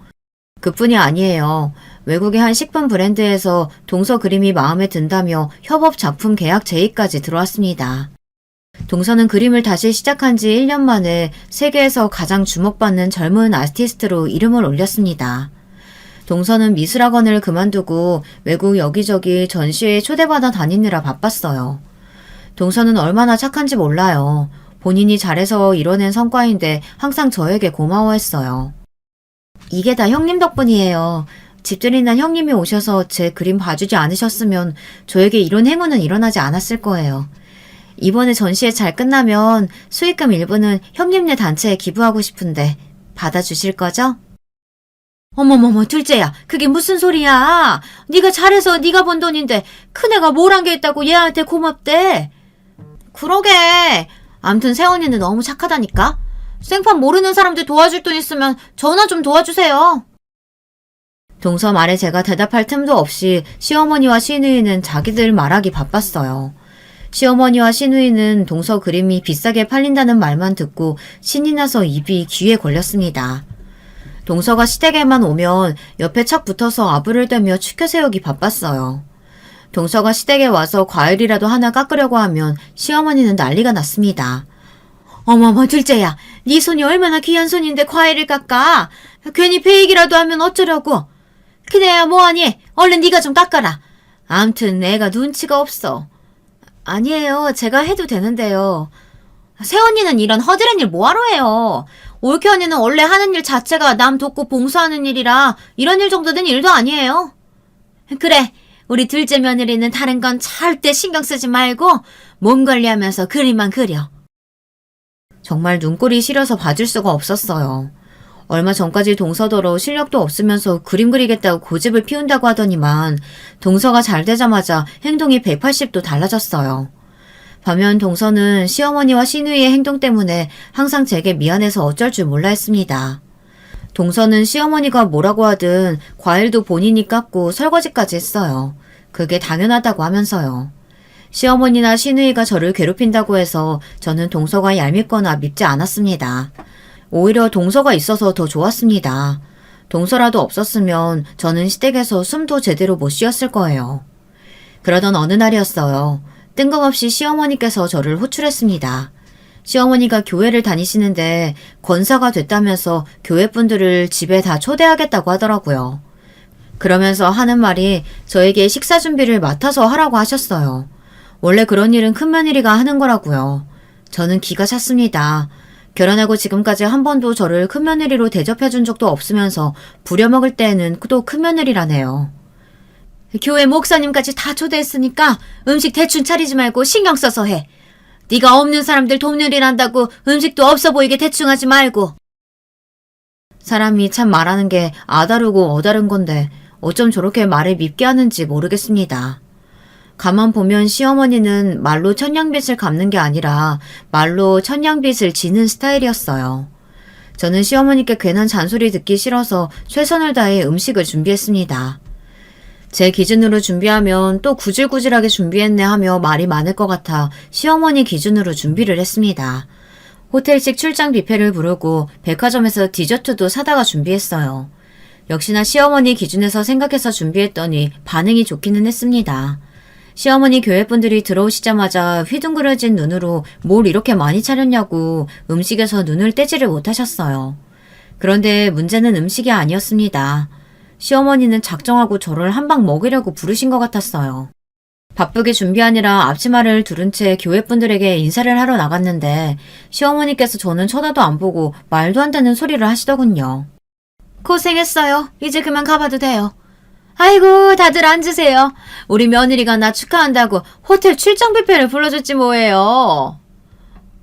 그뿐이 아니에요. 외국의 한 식품 브랜드에서 동서 그림이 마음에 든다며 협업 작품 계약 제의까지 들어왔습니다. 동서는 그림을 다시 시작한 지 1년 만에 세계에서 가장 주목받는 젊은 아티스트로 이름을 올렸습니다. 동서는 미술학원을 그만두고 외국 여기저기 전시회에 초대받아 다니느라 바빴어요. 동서는 얼마나 착한지 몰라요. 본인이 잘해서 이뤄낸 성과인데 항상 저에게 고마워했어요. 이게 다 형님 덕분이에요. 집들이 난 형님이 오셔서 제 그림 봐주지 않으셨으면 저에게 이런 행운은 일어나지 않았을 거예요. 이번에 전시회 잘 끝나면 수익금 일부는 형님네 단체에 기부하고 싶은데 받아주실 거죠? 어머머머 둘째야 그게 무슨 소리야. 네가 잘해서 네가 번 돈인데 큰애가 뭘 한 게 있다고 얘한테 고맙대. 그러게. 암튼 세원이는 너무 착하다니까. 생판 모르는 사람들 도와줄 돈 있으면 전화 좀 도와주세요. 동서 말에 제가 대답할 틈도 없이 시어머니와 시누이는 자기들 말하기 바빴어요. 시어머니와 시누이는 동서 그림이 비싸게 팔린다는 말만 듣고 신이 나서 입이 귀에 걸렸습니다. 동서가 시댁에만 오면 옆에 착 붙어서 아부를 떨며 추켜 세우기 바빴어요. 동서가 시댁에 와서 과일이라도 하나 깎으려고 하면 시어머니는 난리가 났습니다. 어머머 둘째야, 네 손이 얼마나 귀한 손인데 과일을 깎아? 괜히 배익이라도 하면 어쩌려고? 그래야 뭐하니? 얼른 네가 좀 깎아라. 암튼 애가 눈치가 없어. 아니에요. 제가 해도 되는데요. 새언니는 이런 허드렛 일 뭐하러 해요? 올케 언니는 원래 하는 일 자체가 남 돕고 봉사하는 일이라 이런 일 정도 된 일도 아니에요. 그래. 우리 둘째 며느리는 다른 건 절대 신경 쓰지 말고 몸 관리하면서 그림만 그려. 정말 눈꼴이 시려서 봐줄 수가 없었어요. 얼마 전까지 동서더러 실력도 없으면서 그림 그리겠다고 고집을 피운다고 하더니만 동서가 잘 되자마자 행동이 180도 달라졌어요. 반면 동서는 시어머니와 시누이의 행동 때문에 항상 제게 미안해서 어쩔 줄 몰라 했습니다. 동서는 시어머니가 뭐라고 하든 과일도 본인이 깎고 설거지까지 했어요. 그게 당연하다고 하면서요. 시어머니나 시누이가 저를 괴롭힌다고 해서 저는 동서가 얄밉거나 밉지 않았습니다. 오히려 동서가 있어서 더 좋았습니다. 동서라도 없었으면 저는 시댁에서 숨도 제대로 못 쉬었을 거예요. 그러던 어느 날이었어요. 뜬금없이 시어머니께서 저를 호출했습니다. 시어머니가 교회를 다니시는데 권사가 됐다면서 교회 분들을 집에 다 초대하겠다고 하더라고요. 그러면서 하는 말이 저에게 식사 준비를 맡아서 하라고 하셨어요. 원래 그런 일은 큰며느리가 하는 거라고요. 저는 기가 찼습니다. 결혼하고 지금까지 한 번도 저를 큰며느리로 대접해준 적도 없으면서 부려먹을 때에는 또 큰며느리라네요. 교회 목사님까지 다 초대했으니까 음식 대충 차리지 말고 신경 써서 해. 네가 없는 사람들 돕는 일 한다고 음식도 없어 보이게 대충 하지 말고. 사람이 참 말하는 게 아다르고 어다른 건데 어쩜 저렇게 말을 밉게 하는지 모르겠습니다. 가만 보면 시어머니는 말로 천냥빚을 갚는 게 아니라 말로 천냥빚을 지는 스타일이었어요. 저는 시어머니께 괜한 잔소리 듣기 싫어서 최선을 다해 음식을 준비했습니다. 제 기준으로 준비하면 또 구질구질하게 준비했네 하며 말이 많을 것 같아 시어머니 기준으로 준비를 했습니다. 호텔식 출장 뷔페를 부르고 백화점에서 디저트도 사다가 준비했어요. 역시나 시어머니 기준에서 생각해서 준비했더니 반응이 좋기는 했습니다. 시어머니 교회분들이 들어오시자마자 휘둥그레진 눈으로 뭘 이렇게 많이 차렸냐고 음식에서 눈을 떼지를 못하셨어요. 그런데 문제는 음식이 아니었습니다. 시어머니는 작정하고 저를 한 방 먹이려고 부르신 것 같았어요. 바쁘게 준비하느라 앞치마를 두른 채 교회분들에게 인사를 하러 나갔는데 시어머니께서 저는 쳐다도 안 보고 말도 안 되는 소리를 하시더군요. 고생했어요. 이제 그만 가봐도 돼요. 아이고 다들 앉으세요. 우리 며느리가 나 축하한다고 호텔 출장 뷔페를 불러줬지 뭐예요.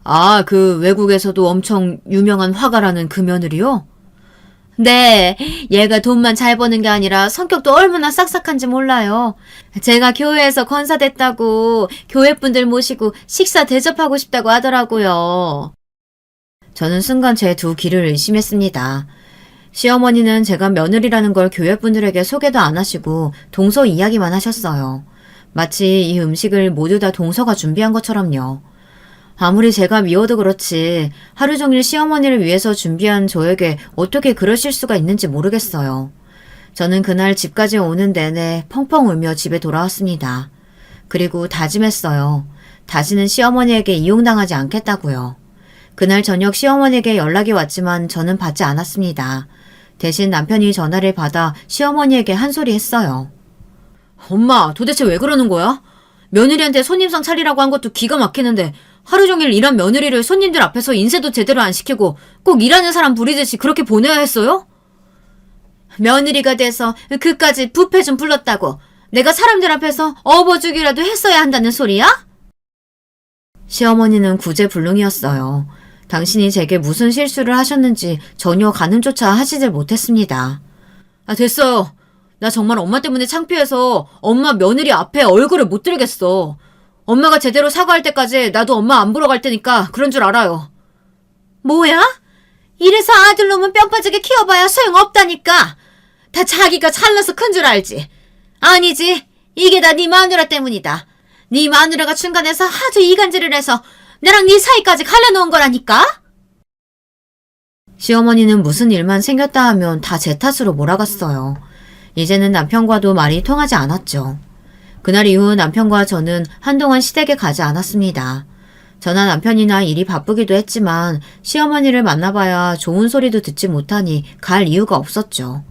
아, 그 외국에서도 엄청 유명한 화가라는 그 며느리요? 네, 얘가 돈만 잘 버는 게 아니라 성격도 얼마나 싹싹한지 몰라요. 제가 교회에서 권사 됐다고 교회분들 모시고 식사 대접하고 싶다고 하더라고요. 저는 순간 제 두 귀를 의심했습니다. 시어머니는 제가 며느리라는 걸 교회분들에게 소개도 안 하시고 동서 이야기만 하셨어요. 마치 이 음식을 모두 다 동서가 준비한 것처럼요. 아무리 제가 미워도 그렇지 하루 종일 시어머니를 위해서 준비한 저에게 어떻게 그러실 수가 있는지 모르겠어요. 저는 그날 집까지 오는 내내 펑펑 울며 집에 돌아왔습니다. 그리고 다짐했어요. 다시는 시어머니에게 이용당하지 않겠다고요. 그날 저녁 시어머니에게 연락이 왔지만 저는 받지 않았습니다. 대신 남편이 전화를 받아 시어머니에게 한 소리 했어요. 엄마, 도대체 왜 그러는 거야? 며느리한테 손님상 차리라고 한 것도 기가 막히는데 하루 종일 일한 며느리를 손님들 앞에서 인쇄도 제대로 안 시키고 꼭 일하는 사람 부리듯이 그렇게 보내야 했어요? 며느리가 돼서 그까지 뷔페 좀 불렀다고 내가 사람들 앞에서 업어주기라도 했어야 한다는 소리야? 시어머니는 구제불능이었어요. 당신이 제게 무슨 실수를 하셨는지 전혀 가늠조차 하시질 못했습니다. 아, 됐어요. 나 정말 엄마 때문에 창피해서 엄마 며느리 앞에 얼굴을 못 들겠어. 엄마가 제대로 사과할 때까지 나도 엄마 안 보러 갈 테니까 그런 줄 알아요. 뭐야? 이래서 아들놈은 뼈 빠지게 키워봐야 소용없다니까. 다 자기가 잘나서 큰 줄 알지. 아니지. 이게 다 네 마누라 때문이다. 네 마누라가 중간에서 아주 이간질을 해서 나랑 네 사이까지 갈라놓은 거라니까? 시어머니는 무슨 일만 생겼다 하면 다 제 탓으로 몰아갔어요. 이제는 남편과도 말이 통하지 않았죠. 그날 이후 남편과 저는 한동안 시댁에 가지 않았습니다. 저나 남편이나 일이 바쁘기도 했지만 시어머니를 만나봐야 좋은 소리도 듣지 못하니 갈 이유가 없었죠.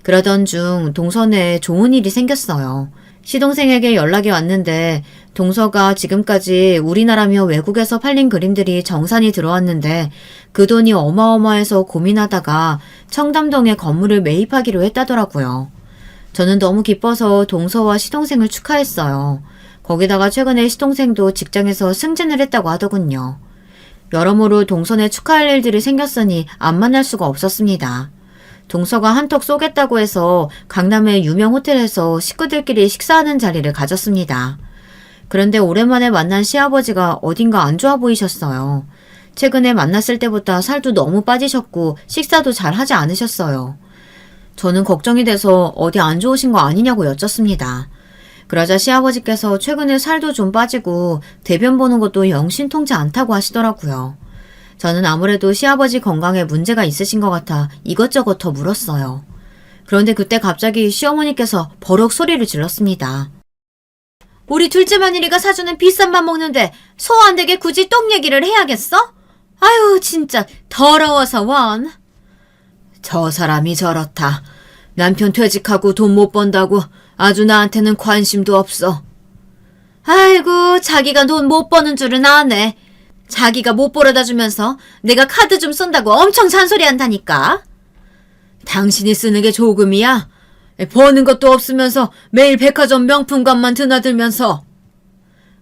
그러던 중 동서에 좋은 일이 생겼어요. 시동생에게 연락이 왔는데 동서가 지금까지 우리나라며 외국에서 팔린 그림들이 정산이 들어왔는데 그 돈이 어마어마해서 고민하다가 청담동에 건물을 매입하기로 했다더라고요. 저는 너무 기뻐서 동서와 시동생을 축하했어요. 거기다가 최근에 시동생도 직장에서 승진을 했다고 하더군요. 여러모로 동서에 축하할 일들이 생겼으니 안 만날 수가 없었습니다. 동서가 한턱 쏘겠다고 해서 강남의 유명 호텔에서 식구들끼리 식사하는 자리를 가졌습니다. 그런데 오랜만에 만난 시아버지가 어딘가 안 좋아 보이셨어요. 최근에 만났을 때보다 살도 너무 빠지셨고 식사도 잘 하지 않으셨어요. 저는 걱정이 돼서 어디 안 좋으신 거 아니냐고 여쭙습니다. 그러자 시아버지께서 최근에 살도 좀 빠지고 대변 보는 것도 영 신통치 않다고 하시더라고요. 저는 아무래도 시아버지 건강에 문제가 있으신 것 같아 이것저것 더 물었어요. 그런데 그때 갑자기 시어머니께서 버럭 소리를 질렀습니다. 우리 둘째 며느리가 사주는 비싼 밥 먹는데 소 안 되게 굳이 똥 얘기를 해야겠어? 아유 진짜 더러워서 원. 저 사람이 저렇다. 남편 퇴직하고 돈 못 번다고 아주 나한테는 관심도 없어. 아이고 자기가 돈 못 버는 줄은 아네. 자기가 못 벌어다 주면서 내가 카드 좀 쓴다고 엄청 잔소리한다니까. 당신이 쓰는 게 조금이야? 버는 것도 없으면서 매일 백화점 명품관만 드나들면서.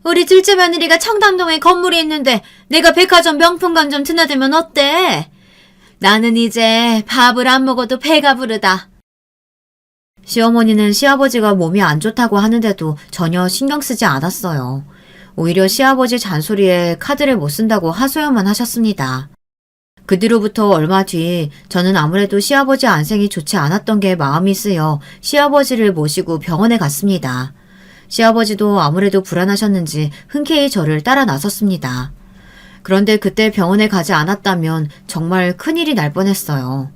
우리 둘째 며느리가 청담동에 건물이 있는데 내가 백화점 명품관 좀 드나들면 어때? 나는 이제 밥을 안 먹어도 배가 부르다. 시어머니는 시아버지가 몸이 안 좋다고 하는데도 전혀 신경 쓰지 않았어요. 오히려 시아버지 잔소리에 카드를 못 쓴다고 하소연만 하셨습니다. 그 뒤로부터 얼마 뒤 저는 아무래도 시아버지 안색이 좋지 않았던 게 마음이 쓰여 시아버지를 모시고 병원에 갔습니다. 시아버지도 아무래도 불안하셨는지 흔쾌히 저를 따라 나섰습니다. 그런데 그때 병원에 가지 않았다면 정말 큰일이 날 뻔했어요.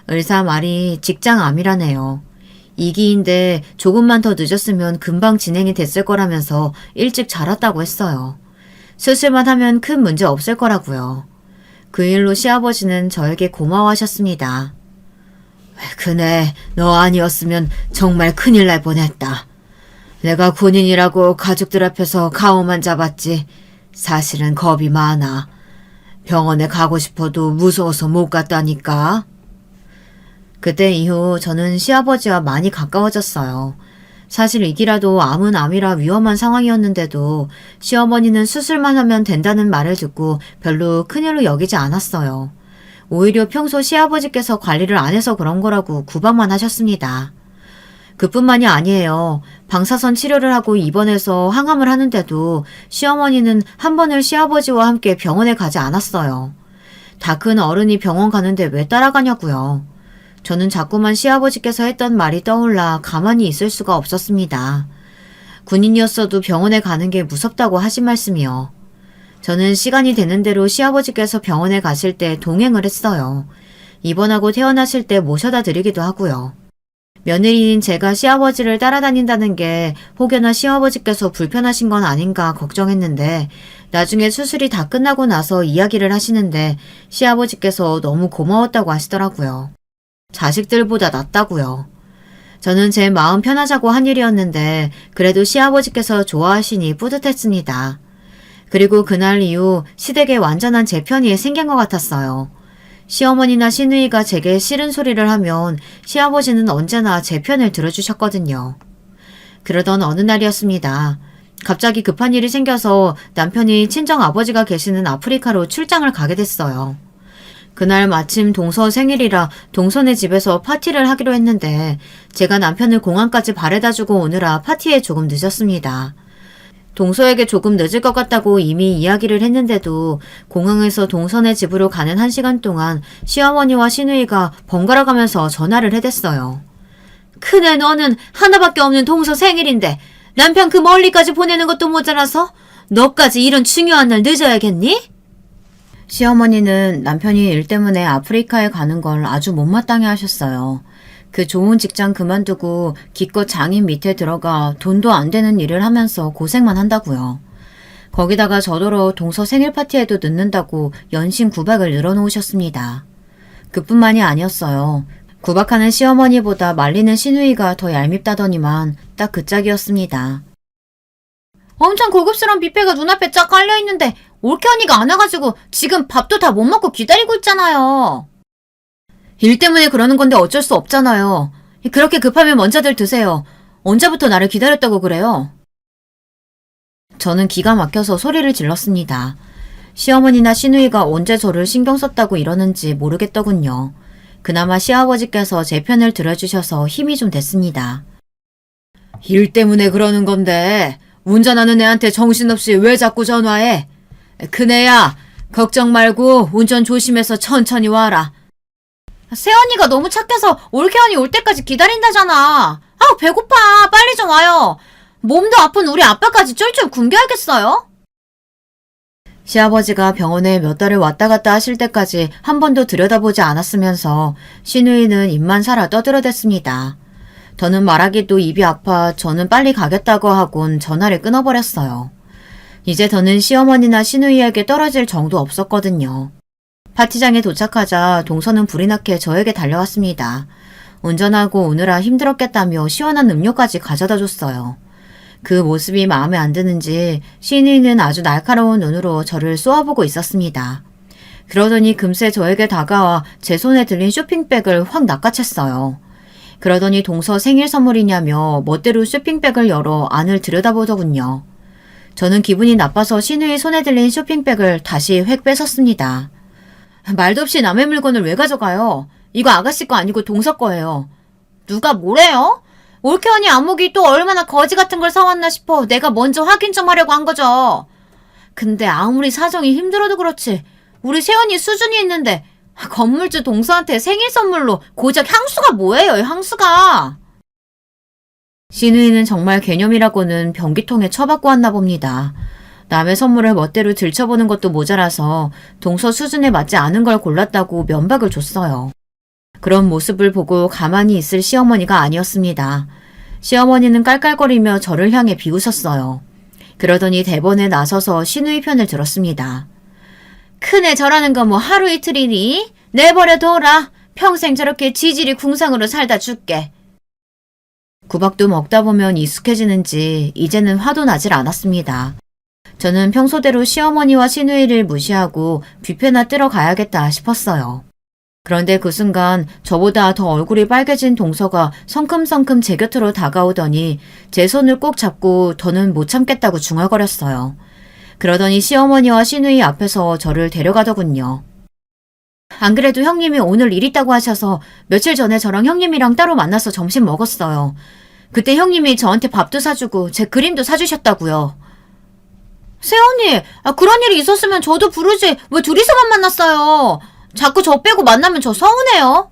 의사 말이 직장암이라네요. 2기인데 조금만 더 늦었으면 금방 진행이 됐을 거라면서 일찍 자랐다고 했어요. 수술만 하면 큰 문제 없을 거라고요. 그 일로 시아버지는 저에게 고마워하셨습니다. 그네, 너 아니었으면 정말 큰일 날 뻔했다. 내가 군인이라고 가족들 앞에서 가오만 잡았지. 사실은 겁이 많아. 병원에 가고 싶어도 무서워서 못 갔다니까. 그때 이후 저는 시아버지와 많이 가까워졌어요. 사실 이기라도 암은 암이라 위험한 상황이었는데도 시어머니는 수술만 하면 된다는 말을 듣고 별로 큰일로 여기지 않았어요. 오히려 평소 시아버지께서 관리를 안 해서 그런 거라고 구박만 하셨습니다. 그뿐만이 아니에요. 방사선 치료를 하고 입원해서 항암을 하는데도 시어머니는 한 번을 시아버지와 함께 병원에 가지 않았어요. 다 큰 어른이 병원 가는데 왜 따라가냐고요. 저는 자꾸만 시아버지께서 했던 말이 떠올라 가만히 있을 수가 없었습니다. 군인이었어도 병원에 가는 게 무섭다고 하신 말씀이요. 저는 시간이 되는 대로 시아버지께서 병원에 가실 때 동행을 했어요. 입원하고 퇴원하실 때 모셔다 드리기도 하고요. 며느리인 제가 시아버지를 따라다닌다는 게 혹여나 시아버지께서 불편하신 건 아닌가 걱정했는데 나중에 수술이 다 끝나고 나서 이야기를 하시는데 시아버지께서 너무 고마웠다고 하시더라고요. 자식들보다 낫다고요. 저는 제 마음 편하자고 한 일이었는데 그래도 시아버지께서 좋아하시니 뿌듯했습니다. 그리고 그날 이후 시댁에 완전한 제 편이 생긴 것 같았어요. 시어머니나 시누이가 제게 싫은 소리를 하면 시아버지는 언제나 제 편을 들어주셨거든요. 그러던 어느 날이었습니다. 갑자기 급한 일이 생겨서 남편이 친정 아버지가 계시는 아프리카로 출장을 가게 됐어요. 그날 마침 동서 생일이라 동서네 집에서 파티를 하기로 했는데 제가 남편을 공항까지 바래다주고 오느라 파티에 조금 늦었습니다. 동서에게 조금 늦을 것 같다고 이미 이야기를 했는데도 공항에서 동서네 집으로 가는 1시간 동안 시어머니와 시누이가 번갈아 가면서 전화를 해댔어요. 큰애 너는 하나밖에 없는 동서 생일인데 남편 그 멀리까지 보내는 것도 모자라서 너까지 이런 중요한 날 늦어야겠니? 시어머니는 남편이 일 때문에 아프리카에 가는 걸 아주 못마땅해 하셨어요. 그 좋은 직장 그만두고 기껏 장인 밑에 들어가 돈도 안 되는 일을 하면서 고생만 한다고요. 거기다가 저더러 동서 생일 파티에도 늦는다고 연신 구박을 늘어놓으셨습니다. 그뿐만이 아니었어요. 구박하는 시어머니보다 말리는 시누이가 더 얄밉다더니만 딱 그 짝이었습니다. 엄청 고급스러운 뷔페가 눈앞에 쫙 깔려있는데 올케 언니가 안 와가지고 지금 밥도 다 못 먹고 기다리고 있잖아요. 일 때문에 그러는 건데 어쩔 수 없잖아요. 그렇게 급하면 먼저들 드세요. 언제부터 나를 기다렸다고 그래요? 저는 기가 막혀서 소리를 질렀습니다. 시어머니나 시누이가 언제 저를 신경 썼다고 이러는지 모르겠더군요. 그나마 시아버지께서 제 편을 들어주셔서 힘이 좀 됐습니다. 일 때문에 그러는 건데 운전하는 애한테 정신없이 왜 자꾸 전화해? 큰애야, 걱정 말고 운전 조심해서 천천히 와라. 세연이가 너무 착해서 올케언니 올 때까지 기다린다잖아. 아우 배고파. 빨리 좀 와요. 몸도 아픈 우리 아빠까지 쫄쫄 굶겨야겠어요. 시아버지가 병원에 몇 달을 왔다 갔다 하실 때까지 한 번도 들여다보지 않았으면서 신우이는 입만 살아 떠들어댔습니다. 더는 말하기도 입이 아파 저는 빨리 가겠다고 하곤 전화를 끊어버렸어요. 이제 더는 시어머니나 신우이에게 떨어질 정도 없었거든요. 파티장에 도착하자 동서는 불이 나게 저에게 달려왔습니다. 운전하고 오느라 힘들었겠다며 시원한 음료까지 가져다 줬어요. 그 모습이 마음에 안 드는지 신우이는 아주 날카로운 눈으로 저를 쏘아보고 있었습니다. 그러더니 금세 저에게 다가와 제 손에 들린 쇼핑백을 확 낚아챘어요. 그러더니 동서 생일 선물이냐며 멋대로 쇼핑백을 열어 안을 들여다보더군요. 저는 기분이 나빠서 신우이 손에 들린 쇼핑백을 다시 획 뺏었습니다. 말도 없이 남의 물건을 왜 가져가요? 이거 아가씨 거 아니고 동서 거예요. 누가 뭐래요? 올케언니 안목이 또 얼마나 거지 같은 걸 사왔나 싶어 내가 먼저 확인 좀 하려고 한 거죠. 근데 아무리 사정이 힘들어도 그렇지 우리 세연이 수준이 있는데 건물주 동서한테 생일 선물로 고작 향수가 뭐예요, 향수가. 신우이는 정말 개념이라고는 변기통에 처박고 왔나 봅니다. 남의 선물을 멋대로 들춰보는 것도 모자라서 동서 수준에 맞지 않은 걸 골랐다고 면박을 줬어요. 그런 모습을 보고 가만히 있을 시어머니가 아니었습니다. 시어머니는 깔깔거리며 저를 향해 비웃었어요. 그러더니 대번에 나서서 신우이 편을 들었습니다. 큰애 저라는 거 뭐 하루 이틀이니? 내버려둬라. 평생 저렇게 지질이 궁상으로 살다 죽게. 구박도 먹다 보면 익숙해지는지 이제는 화도 나질 않았습니다. 저는 평소대로 시어머니와 시누이를 무시하고 뷔페나 뜨러 가야겠다 싶었어요. 그런데 그 순간 저보다 더 얼굴이 빨개진 동서가 성큼성큼 제 곁으로 다가오더니 제 손을 꼭 잡고 더는 못 참겠다고 중얼거렸어요. 그러더니 시어머니와 시누이 앞에서 저를 데려가더군요. 안 그래도 형님이 오늘 일 있다고 하셔서 며칠 전에 저랑 형님이랑 따로 만나서 점심 먹었어요. 그때 형님이 저한테 밥도 사주고 제 그림도 사주셨다고요. 세연이, 그런 일이 있었으면 저도 부르지 왜 둘이서만 만났어요. 자꾸 저 빼고 만나면 저 서운해요.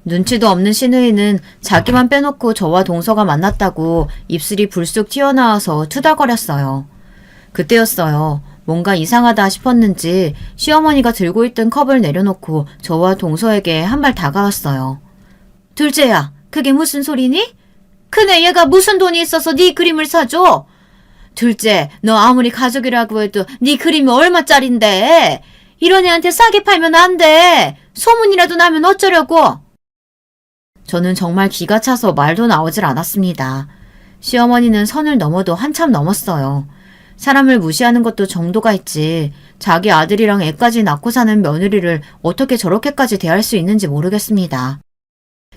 눈치도 없는 시누이는 자기만 빼놓고 저와 동서가 만났다고 입술이 불쑥 튀어나와서 투덜거렸어요. 그때였어요. 뭔가 이상하다 싶었는지 시어머니가 들고 있던 컵을 내려놓고 저와 동서에게 한 발 다가왔어요. 둘째야, 그게 무슨 소리니? 큰애 얘가 무슨 돈이 있어서 네 그림을 사줘? 둘째, 너 아무리 가족이라고 해도 네 그림이 얼마짜린데? 이런 애한테 싸게 팔면 안 돼. 소문이라도 나면 어쩌려고? 저는 정말 기가 차서 말도 나오질 않았습니다. 시어머니는 선을 넘어도 한참 넘었어요. 사람을 무시하는 것도 정도가 있지 자기 아들이랑 애까지 낳고 사는 며느리를 어떻게 저렇게까지 대할 수 있는지 모르겠습니다.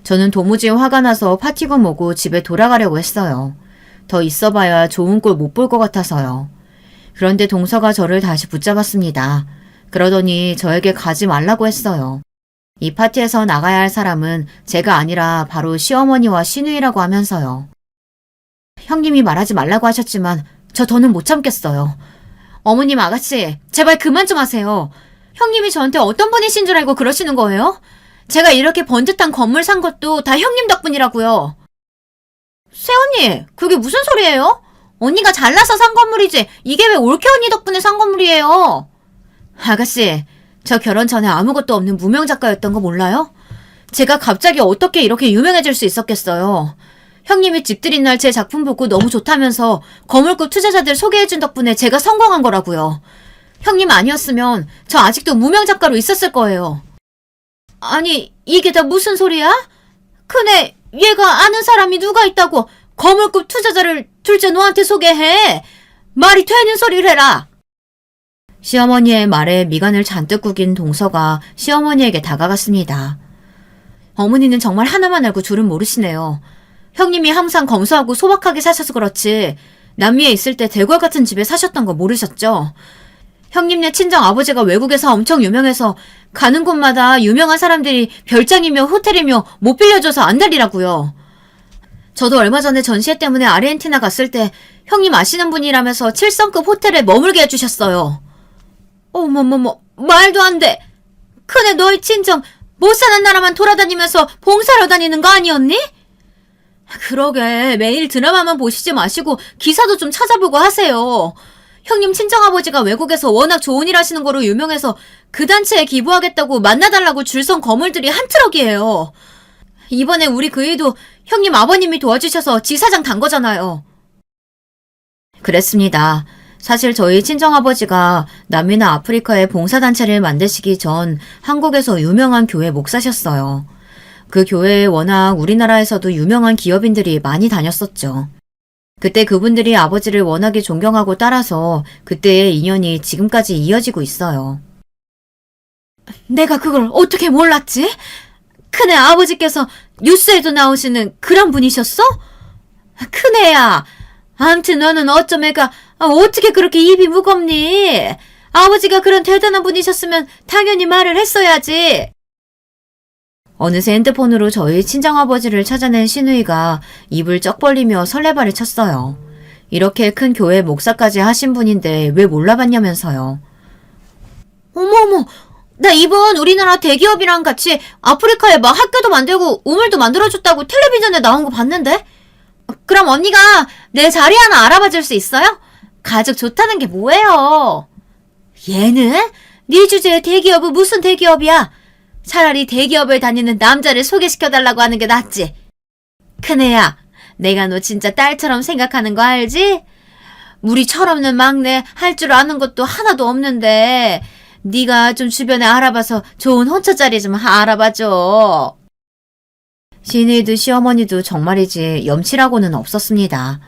저는 도무지 화가 나서 파티고 뭐고 집에 돌아가려고 했어요. 더 있어봐야 좋은 꼴 못 볼 것 같아서요. 그런데 동서가 저를 다시 붙잡았습니다. 그러더니 저에게 가지 말라고 했어요. 이 파티에서 나가야 할 사람은 제가 아니라 바로 시어머니와 시누이라고 하면서요. 형님이 말하지 말라고 하셨지만 저 더는 못 참겠어요. 어머님 아가씨, 제발 그만 좀 하세요. 형님이 저한테 어떤 분이신 줄 알고 그러시는 거예요? 제가 이렇게 번듯한 건물 산 것도 다 형님 덕분이라고요. 새언니, 그게 무슨 소리예요? 언니가 잘나서 산 건물이지 이게 왜 올케 언니 덕분에 산 건물이에요? 아가씨, 저 결혼 전에 아무것도 없는 무명 작가였던 거 몰라요? 제가 갑자기 어떻게 이렇게 유명해질 수 있었겠어요. 형님이 집들인 날 제 작품 보고 너무 좋다면서 거물급 투자자들 소개해준 덕분에 제가 성공한 거라고요. 형님 아니었으면 저 아직도 무명 작가로 있었을 거예요. 아니, 이게 다 무슨 소리야? 큰애, 얘가 아는 사람이 누가 있다고 거물급 투자자를 둘째 너한테 소개해. 말이 되는 소리를 해라. 시어머니의 말에 미간을 잔뜩 구긴 동서가 시어머니에게 다가갔습니다. 어머니는 정말 하나만 알고 둘은 모르시네요. 형님이 항상 검소하고 소박하게 사셔서 그렇지 남미에 있을 때 대궐 같은 집에 사셨던 거 모르셨죠? 형님네 친정 아버지가 외국에서 엄청 유명해서 가는 곳마다 유명한 사람들이 별장이며 호텔이며 못 빌려줘서 안달이라고요. 저도 얼마 전에 전시회 때문에 아르헨티나 갔을 때 형님 아시는 분이라면서 7성급 호텔에 머물게 해주셨어요. 어머머머, 말도 안 돼. 큰애 너희 친정 못 사는 나라만 돌아다니면서 봉사하러 다니는 거 아니었니? 그러게 매일 드라마만 보시지 마시고 기사도 좀 찾아보고 하세요. 형님 친정아버지가 외국에서 워낙 좋은 일 하시는 거로 유명해서 그 단체에 기부하겠다고 만나달라고 줄 선 거물들이 한 트럭이에요. 이번에 우리 그 일도 형님 아버님이 도와주셔서 지사장 단 거잖아요. 그랬습니다. 사실 저희 친정아버지가 남미나 아프리카에 봉사단체를 만드시기 전 한국에서 유명한 교회 목사셨어요. 그 교회에 워낙 우리나라에서도 유명한 기업인들이 많이 다녔었죠. 그때 그분들이 아버지를 워낙에 존경하고 따라서 그때의 인연이 지금까지 이어지고 있어요. 내가 그걸 어떻게 몰랐지? 큰애 아버지께서 뉴스에도 나오시는 그런 분이셨어? 큰애야, 암튼 너는 어쩜 애가 어떻게 그렇게 입이 무겁니? 아버지가 그런 대단한 분이셨으면 당연히 말을 했어야지. 어느새 핸드폰으로 저희 친정아버지를 찾아낸 시누이가 입을 쩍 벌리며 설레발을 쳤어요. 이렇게 큰 교회 목사까지 하신 분인데 왜 몰라봤냐면서요. 어머어머, 나 이번 우리나라 대기업이랑 같이 아프리카에 막 학교도 만들고 우물도 만들어줬다고 텔레비전에 나온 거 봤는데? 그럼 언니가 내 자리 하나 알아봐 줄 수 있어요? 가족 좋다는 게 뭐예요? 얘는? 네 주제에 대기업은 무슨 대기업이야? 차라리 대기업을 다니는 남자를 소개시켜달라고 하는 게 낫지. 큰애야, 내가 너 진짜 딸처럼 생각하는 거 알지? 우리 철없는 막내 할 줄 아는 것도 하나도 없는데 네가 좀 주변에 알아봐서 좋은 혼처 자리 좀 알아봐줘. 시누이도 시어머니도 정말이지 염치라고는 없었습니다.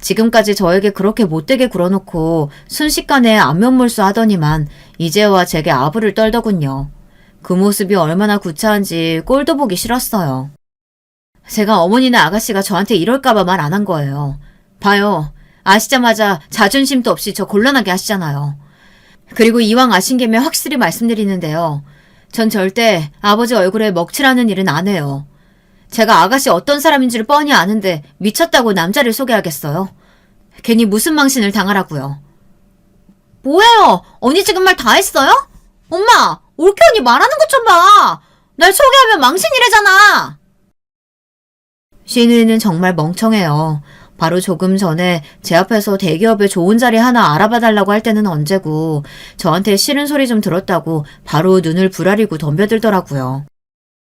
지금까지 저에게 그렇게 못되게 굴어놓고 순식간에 안면몰수 하더니만 이제와 제게 아부를 떨더군요. 그 모습이 얼마나 구차한지 꼴도 보기 싫었어요. 제가 어머니나 아가씨가 저한테 이럴까봐 말 안 한 거예요. 봐요. 아시자마자 자존심도 없이 저 곤란하게 하시잖아요. 그리고 이왕 아신 김에 확실히 말씀드리는데요. 전 절대 아버지 얼굴에 먹칠하는 일은 안 해요. 제가 아가씨 어떤 사람인 줄 뻔히 아는데 미쳤다고 남자를 소개하겠어요? 괜히 무슨 망신을 당하라고요. 뭐예요? 언니 지금 말 다 했어요? 엄마! 올케 언니 말하는 것 좀 봐. 날 소개하면 망신이래잖아. 시누이는 정말 멍청해요. 바로 조금 전에 제 앞에서 대기업에 좋은 자리 하나 알아봐달라고 할 때는 언제고 저한테 싫은 소리 좀 들었다고 바로 눈을 부라리고 덤벼들더라고요.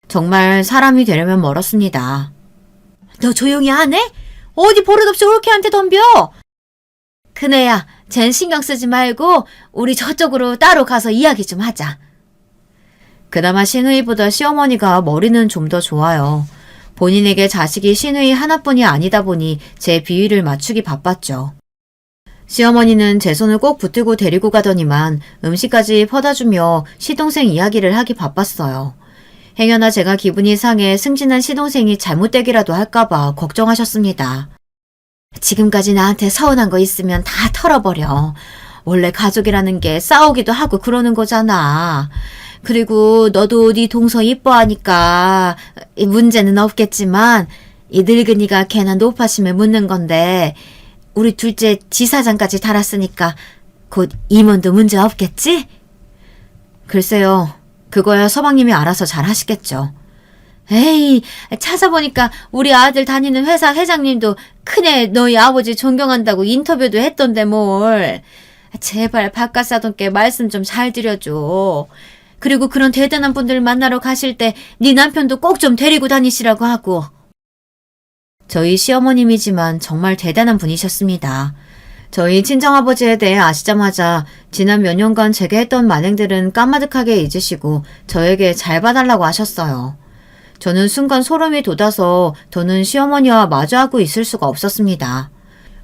정말 사람이 되려면 멀었습니다. 너 조용히 하네? 어디 버릇없이 올케한테 덤벼? 큰애야, 쟨 신경 쓰지 말고 우리 저쪽으로 따로 가서 이야기 좀 하자. 그나마 시누이보다 시어머니가 머리는 좀 더 좋아요. 본인에게 자식이 시누이 하나뿐이 아니다 보니 제 비위를 맞추기 바빴죠. 시어머니는 제 손을 꼭 붙들고 데리고 가더니만 음식까지 퍼다주며 시동생 이야기를 하기 바빴어요. 행여나 제가 기분이 상해 승진한 시동생이 잘못되기라도 할까봐 걱정하셨습니다. 지금까지 나한테 서운한 거 있으면 다 털어버려. 원래 가족이라는 게 싸우기도 하고 그러는 거잖아. 그리고 너도 네 동서 이뻐하니까 문제는 없겠지만 이 늙은이가 걔나 노파심에 묻는 건데 우리 둘째 지사장까지 달았으니까 곧 임원도 문제 없겠지? 글쎄요. 그거야 서방님이 알아서 잘 하시겠죠. 에이, 찾아보니까 우리 아들 다니는 회사 회장님도 큰애 너희 아버지 존경한다고 인터뷰도 했던데 뭘. 제발 바깥사돈께 말씀 좀 잘 드려줘. 그리고 그런 대단한 분들 만나러 가실 때 네 남편도 꼭 좀 데리고 다니시라고 하고. 저희 시어머님이지만 정말 대단한 분이셨습니다. 저희 친정아버지에 대해 아시자마자 지난 몇 년간 제게 했던 만행들은 까마득하게 잊으시고 저에게 잘 봐달라고 하셨어요. 저는 순간 소름이 돋아서 더는 시어머니와 마주하고 있을 수가 없었습니다.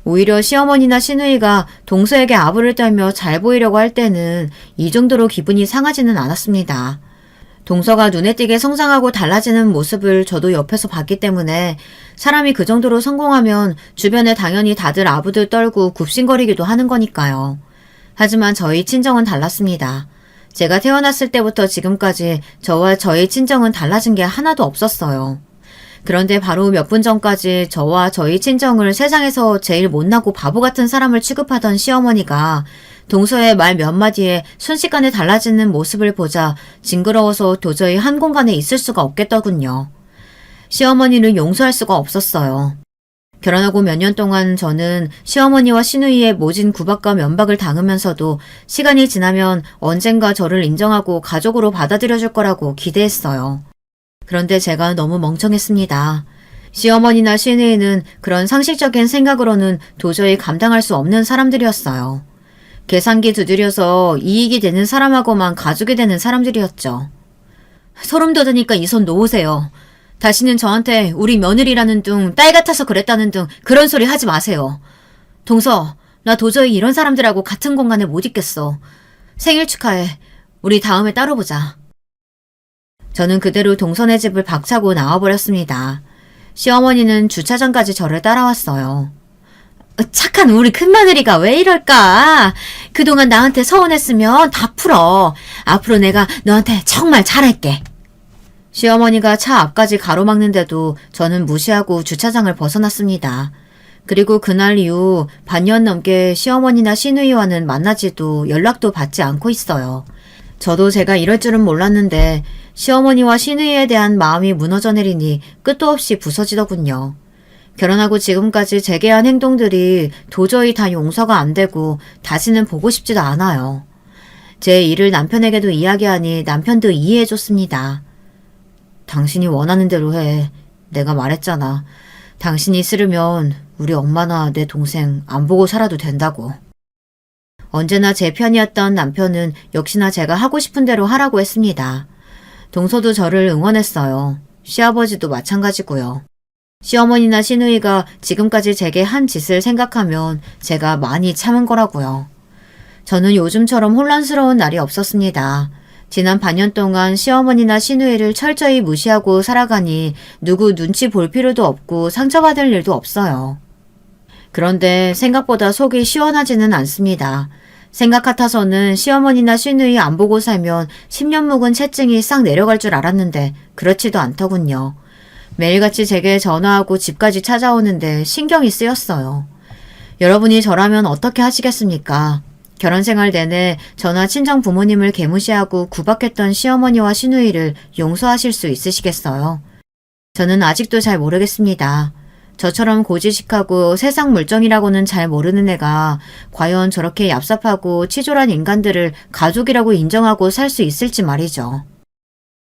오히려 시어머니나 시누이가 동서에게 아부를 떨며 잘 보이려고 할 때는 이 정도로 기분이 상하지는 않았습니다. 동서가 눈에 띄게 성장하고 달라지는 모습을 저도 옆에서 봤기 때문에 사람이 그 정도로 성공하면 주변에 당연히 다들 아부들 떨고 굽신거리기도 하는 거니까요. 하지만 저희 친정은 달랐습니다. 제가 태어났을 때부터 지금까지 저와 저희 친정은 달라진 게 하나도 없었어요. 그런데 바로 몇 분 전까지 저와 저희 친정을 세상에서 제일 못나고 바보 같은 사람을 취급하던 시어머니가 동서의 말 몇 마디에 순식간에 달라지는 모습을 보자 징그러워서 도저히 한 공간에 있을 수가 없겠더군요. 시어머니를 용서할 수가 없었어요. 결혼하고 몇 년 동안 저는 시어머니와 시누이의 모진 구박과 면박을 당하면서도 시간이 지나면 언젠가 저를 인정하고 가족으로 받아들여줄 거라고 기대했어요. 그런데 제가 너무 멍청했습니다. 시어머니나 시누이는 그런 상식적인 생각으로는 도저히 감당할 수 없는 사람들이었어요. 계산기 두드려서 이익이 되는 사람하고만 가족이 되는 사람들이었죠. 소름 돋으니까 이 손 놓으세요. 다시는 저한테 우리 며느리라는 둥, 딸 같아서 그랬다는 둥 그런 소리 하지 마세요. 동서, 나 도저히 이런 사람들하고 같은 공간에 못 있겠어. 생일 축하해. 우리 다음에 따로 보자. 저는 그대로 동선의 집을 박차고 나와버렸습니다. 시어머니는 주차장까지 저를 따라왔어요. 착한 우리 큰며느리가 왜 이럴까? 그동안 나한테 서운했으면 다 풀어. 앞으로 내가 너한테 정말 잘할게. 시어머니가 차 앞까지 가로막는데도 저는 무시하고 주차장을 벗어났습니다. 그리고 그날 이후 반년 넘게 시어머니나 시누이와는 만나지도 연락도 받지 않고 있어요. 저도 제가 이럴 줄은 몰랐는데 시어머니와 시누이에 대한 마음이 무너져 내리니 끝도 없이 부서지더군요. 결혼하고 지금까지 제게 한 행동들이 도저히 다 용서가 안 되고 다시는 보고 싶지도 않아요. 제 일을 남편에게도 이야기하니 남편도 이해해줬습니다. 당신이 원하는 대로 해. 내가 말했잖아. 당신이 싫으면 우리 엄마나 내 동생 안 보고 살아도 된다고. 언제나 제 편이었던 남편은 역시나 제가 하고 싶은 대로 하라고 했습니다. 동서도 저를 응원했어요. 시아버지도 마찬가지고요. 시어머니나 시누이가 지금까지 제게 한 짓을 생각하면 제가 많이 참은 거라고요. 저는 요즘처럼 혼란스러운 날이 없었습니다. 지난 반년 동안 시어머니나 시누이를 철저히 무시하고 살아가니 누구 눈치 볼 필요도 없고 상처받을 일도 없어요. 그런데 생각보다 속이 시원하지는 않습니다. 생각 같아서는 시어머니나 시누이 안 보고 살면 10년 묵은 채증이 싹 내려갈 줄 알았는데 그렇지도 않더군요. 매일같이 제게 전화하고 집까지 찾아오는데 신경이 쓰였어요. 여러분이 저라면 어떻게 하시겠습니까? 결혼 생활 내내 저나 친정 부모님을 개무시하고 구박했던 시어머니와 시누이를 용서하실 수 있으시겠어요? 저는 아직도 잘 모르겠습니다. 저처럼 고지식하고 세상 물정이라고는 잘 모르는 애가 과연 저렇게 얍삽하고 치졸한 인간들을 가족이라고 인정하고 살 수 있을지 말이죠.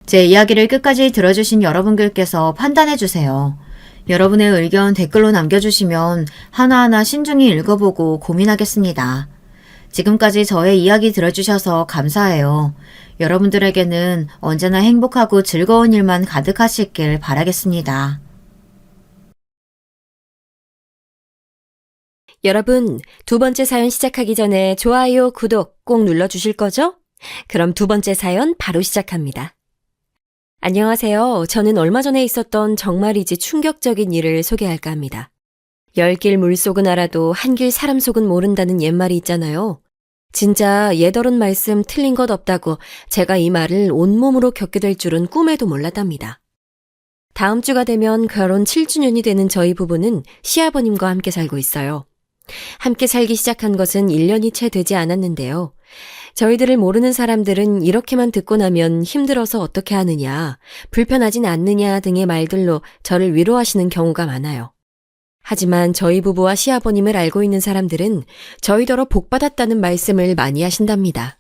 제 이야기를 끝까지 들어주신 여러분들께서 판단해주세요. 여러분의 의견 댓글로 남겨주시면 하나하나 신중히 읽어보고 고민하겠습니다. 지금까지 저의 이야기 들어주셔서 감사해요. 여러분들에게는 언제나 행복하고 즐거운 일만 가득하시길 바라겠습니다. 여러분, 두 번째 사연 시작하기 전에 좋아요, 구독 꼭 눌러주실 거죠? 그럼 두 번째 사연 바로 시작합니다. 안녕하세요. 저는 얼마 전에 있었던 정말이지 충격적인 일을 소개할까 합니다. 열길 물속은 알아도 한길 사람 속은 모른다는 옛말이 있잖아요. 진짜 옛어른 말씀 틀린 것 없다고 제가 이 말을 온몸으로 겪게 될 줄은 꿈에도 몰랐답니다. 다음 주가 되면 결혼 7주년이 되는 저희 부부는 시아버님과 함께 살고 있어요. 함께 살기 시작한 것은 1년이 채 되지 않았는데요. 저희들을 모르는 사람들은 이렇게만 듣고 나면 힘들어서 어떻게 하느냐, 불편하진 않느냐 등의 말들로 저를 위로하시는 경우가 많아요. 하지만 저희 부부와 시아버님을 알고 있는 사람들은 저희더러 복받았다는 말씀을 많이 하신답니다.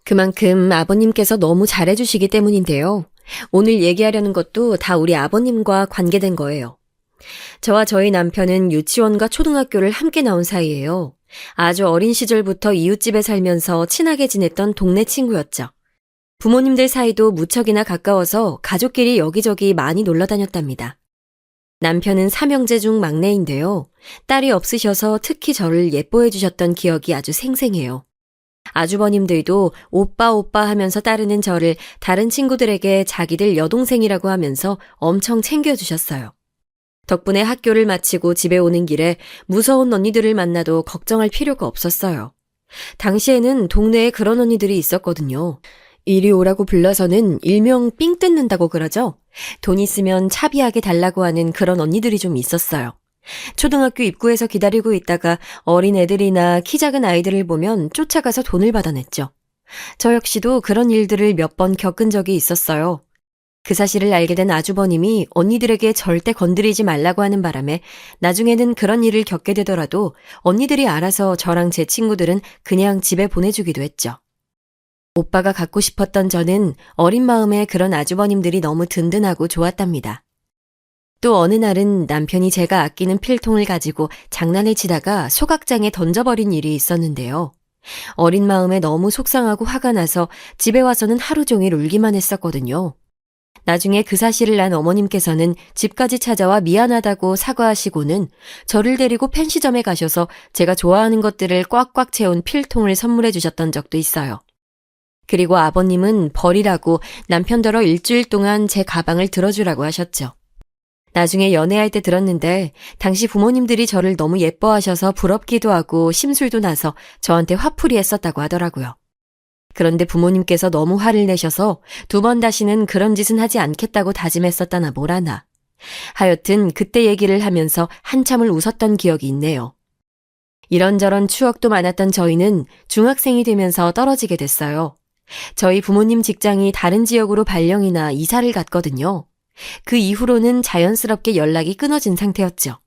그만큼 아버님께서 너무 잘해주시기 때문인데요. 오늘 얘기하려는 것도 다 우리 아버님과 관계된 거예요. 저와 저희 남편은 유치원과 초등학교를 함께 나온 사이예요. 아주 어린 시절부터 이웃집에 살면서 친하게 지냈던 동네 친구였죠. 부모님들 사이도 무척이나 가까워서 가족끼리 여기저기 많이 놀러 다녔답니다. 남편은 삼형제 중 막내인데요. 딸이 없으셔서 특히 저를 예뻐해 주셨던 기억이 아주 생생해요. 아주버님들도 오빠 오빠 하면서 따르는 저를 다른 친구들에게 자기들 여동생이라고 하면서 엄청 챙겨주셨어요. 덕분에 학교를 마치고 집에 오는 길에 무서운 언니들을 만나도 걱정할 필요가 없었어요. 당시에는 동네에 그런 언니들이 있었거든요. 이리 오라고 불러서는 일명 삥 뜯는다고 그러죠. 돈 있으면 차비하게 달라고 하는 그런 언니들이 좀 있었어요. 초등학교 입구에서 기다리고 있다가 어린 애들이나 키 작은 아이들을 보면 쫓아가서 돈을 받아냈죠. 저 역시도 그런 일들을 몇 번 겪은 적이 있었어요. 그 사실을 알게 된 아주버님이 언니들에게 절대 건드리지 말라고 하는 바람에 나중에는 그런 일을 겪게 되더라도 언니들이 알아서 저랑 제 친구들은 그냥 집에 보내주기도 했죠. 오빠가 갖고 싶었던 저는 어린 마음에 그런 아주버님들이 너무 든든하고 좋았답니다. 또 어느 날은 남편이 제가 아끼는 필통을 가지고 장난을 치다가 소각장에 던져버린 일이 있었는데요. 어린 마음에 너무 속상하고 화가 나서 집에 와서는 하루 종일 울기만 했었거든요. 나중에 그 사실을 난 어머님께서는 집까지 찾아와 미안하다고 사과하시고는 저를 데리고 펜시점에 가셔서 제가 좋아하는 것들을 꽉꽉 채운 필통을 선물해 주셨던 적도 있어요. 그리고 아버님은 버리라고 남편더러 일주일 동안 제 가방을 들어주라고 하셨죠. 나중에 연애할 때 들었는데 당시 부모님들이 저를 너무 예뻐하셔서 부럽기도 하고 심술도 나서 저한테 화풀이 했었다고 하더라고요. 그런데 부모님께서 너무 화를 내셔서 2번 다시는 그런 짓은 하지 않겠다고 다짐했었다나 뭐라나. 하여튼 그때 얘기를 하면서 한참을 웃었던 기억이 있네요. 이런저런 추억도 많았던 저희는 중학생이 되면서 떨어지게 됐어요. 저희 부모님 직장이 다른 지역으로 발령이나 이사를 갔거든요. 그 이후로는 자연스럽게 연락이 끊어진 상태였죠.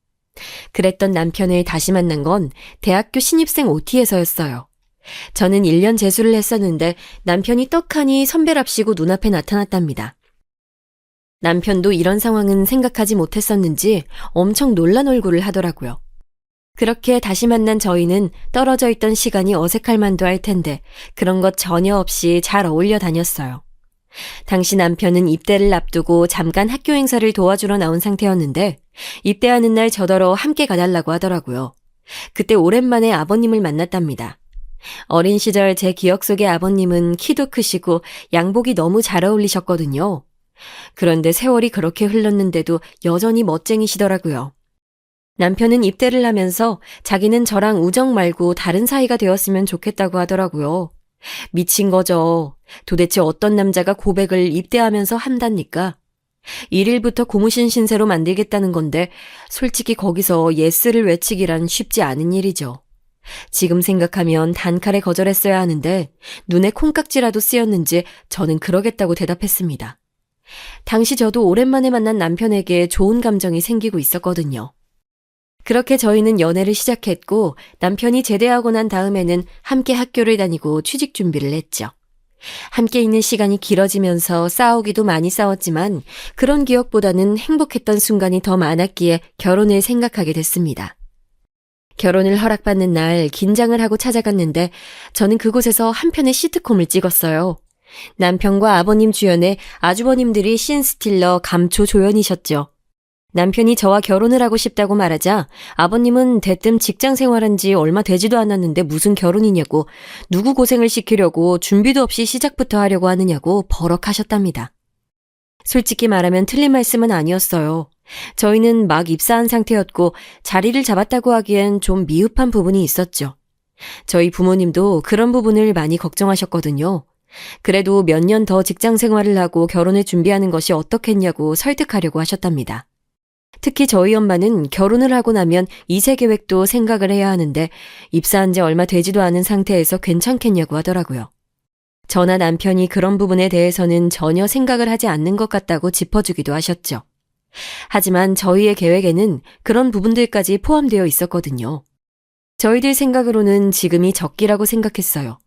그랬던 남편을 다시 만난 건 대학교 신입생 OT에서였어요. 저는 1년 재수를 했었는데 남편이 떡하니 선배랍시고 눈앞에 나타났답니다. 남편도 이런 상황은 생각하지 못했었는지 엄청 놀란 얼굴을 하더라고요. 그렇게 다시 만난 저희는 떨어져 있던 시간이 어색할 만도 할 텐데 그런 것 전혀 없이 잘 어울려 다녔어요. 당시 남편은 입대를 앞두고 잠깐 학교 행사를 도와주러 나온 상태였는데 입대하는 날 저더러 함께 가달라고 하더라고요. 그때 오랜만에 아버님을 만났답니다. 어린 시절 제 기억 속의 아버님은 키도 크시고 양복이 너무 잘 어울리셨거든요. 그런데 세월이 그렇게 흘렀는데도 여전히 멋쟁이시더라고요. 남편은 입대를 하면서 자기는 저랑 우정 말고 다른 사이가 되었으면 좋겠다고 하더라고요. 미친 거죠. 도대체 어떤 남자가 고백을 입대하면서 한답니까? 1일부터 고무신 신세로 만들겠다는 건데 솔직히 거기서 예스를 외치기란 쉽지 않은 일이죠. 지금 생각하면 단칼에 거절했어야 하는데 눈에 콩깍지라도 쓰였는지 저는 그러겠다고 대답했습니다. 당시 저도 오랜만에 만난 남편에게 좋은 감정이 생기고 있었거든요. 그렇게 저희는 연애를 시작했고 남편이 제대하고 난 다음에는 함께 학교를 다니고 취직 준비를 했죠. 함께 있는 시간이 길어지면서 싸우기도 많이 싸웠지만 그런 기억보다는 행복했던 순간이 더 많았기에 결혼을 생각하게 됐습니다. 결혼을 허락받는 날 긴장을 하고 찾아갔는데 저는 그곳에서 한 편의 시트콤을 찍었어요. 남편과 아버님 주연의 아주버님들이 씬스틸러 감초 조연이셨죠. 남편이 저와 결혼을 하고 싶다고 말하자 아버님은 대뜸 직장 생활한 지 얼마 되지도 않았는데 무슨 결혼이냐고 누구 고생을 시키려고 준비도 없이 시작부터 하려고 하느냐고 버럭하셨답니다. 솔직히 말하면 틀린 말씀은 아니었어요. 저희는 막 입사한 상태였고 자리를 잡았다고 하기엔 좀 미흡한 부분이 있었죠. 저희 부모님도 그런 부분을 많이 걱정하셨거든요. 그래도 몇 년 더 직장 생활을 하고 결혼을 준비하는 것이 어떻겠냐고 설득하려고 하셨답니다. 특히 저희 엄마는 결혼을 하고 나면 2세 계획도 생각을 해야 하는데 입사한 지 얼마 되지도 않은 상태에서 괜찮겠냐고 하더라고요. 저나 남편이 그런 부분에 대해서는 전혀 생각을 하지 않는 것 같다고 짚어주기도 하셨죠. 하지만 저희의 계획에는 그런 부분들까지 포함되어 있었거든요. 저희들 생각으로는 지금이 적기라고 생각했어요.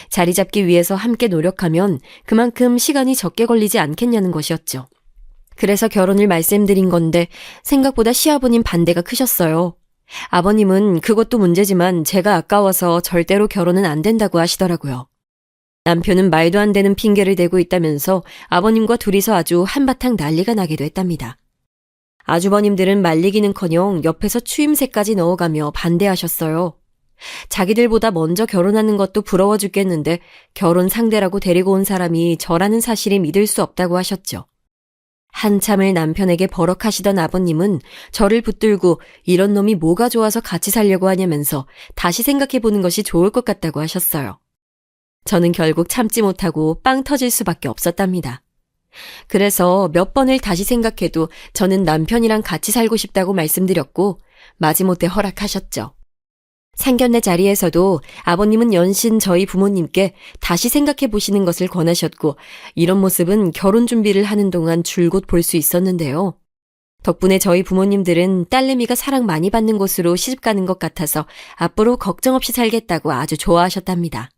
자리 잡기 위해서 함께 노력하면 그만큼 시간이 적게 걸리지 않겠냐는 것이었죠. 그래서 결혼을 말씀드린 건데 생각보다 시아버님 반대가 크셨어요. 아버님은 그것도 문제지만 제가 아까워서 절대로 결혼은 안 된다고 하시더라고요. 남편은 말도 안 되는 핑계를 대고 있다면서 아버님과 둘이서 아주 한바탕 난리가 나기도 했답니다. 아주버님들은 말리기는커녕 옆에서 추임새까지 넣어가며 반대하셨어요. 자기들보다 먼저 결혼하는 것도 부러워 죽겠는데 결혼 상대라고 데리고 온 사람이 저라는 사실이 믿을 수 없다고 하셨죠. 한참을 남편에게 버럭하시던 아버님은 저를 붙들고 이런 놈이 뭐가 좋아서 같이 살려고 하냐면서 다시 생각해보는 것이 좋을 것 같다고 하셨어요. 저는 결국 참지 못하고 빵 터질 수밖에 없었답니다. 그래서 몇 번을 다시 생각해도 저는 남편이랑 같이 살고 싶다고 말씀드렸고 마지못해 허락하셨죠. 상견례 자리에서도 아버님은 연신 저희 부모님께 다시 생각해 보시는 것을 권하셨고, 이런 모습은 결혼 준비를 하는 동안 줄곧 볼 수 있었는데요. 덕분에 저희 부모님들은 딸내미가 사랑 많이 받는 곳으로 시집가는 것 같아서 앞으로 걱정 없이 살겠다고 아주 좋아하셨답니다.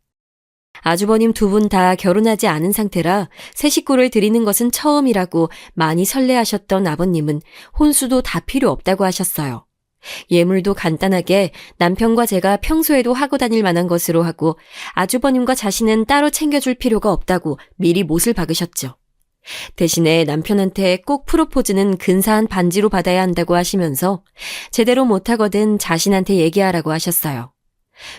아주버님 두 분 다 결혼하지 않은 상태라 새 식구를 드리는 것은 처음이라고 많이 설레하셨던 아버님은 혼수도 다 필요 없다고 하셨어요. 예물도 간단하게 남편과 제가 평소에도 하고 다닐 만한 것으로 하고 아주버님과 자신은 따로 챙겨줄 필요가 없다고 미리 못을 박으셨죠. 대신에 남편한테 꼭 프로포즈는 근사한 반지로 받아야 한다고 하시면서 제대로 못하거든 자신한테 얘기하라고 하셨어요.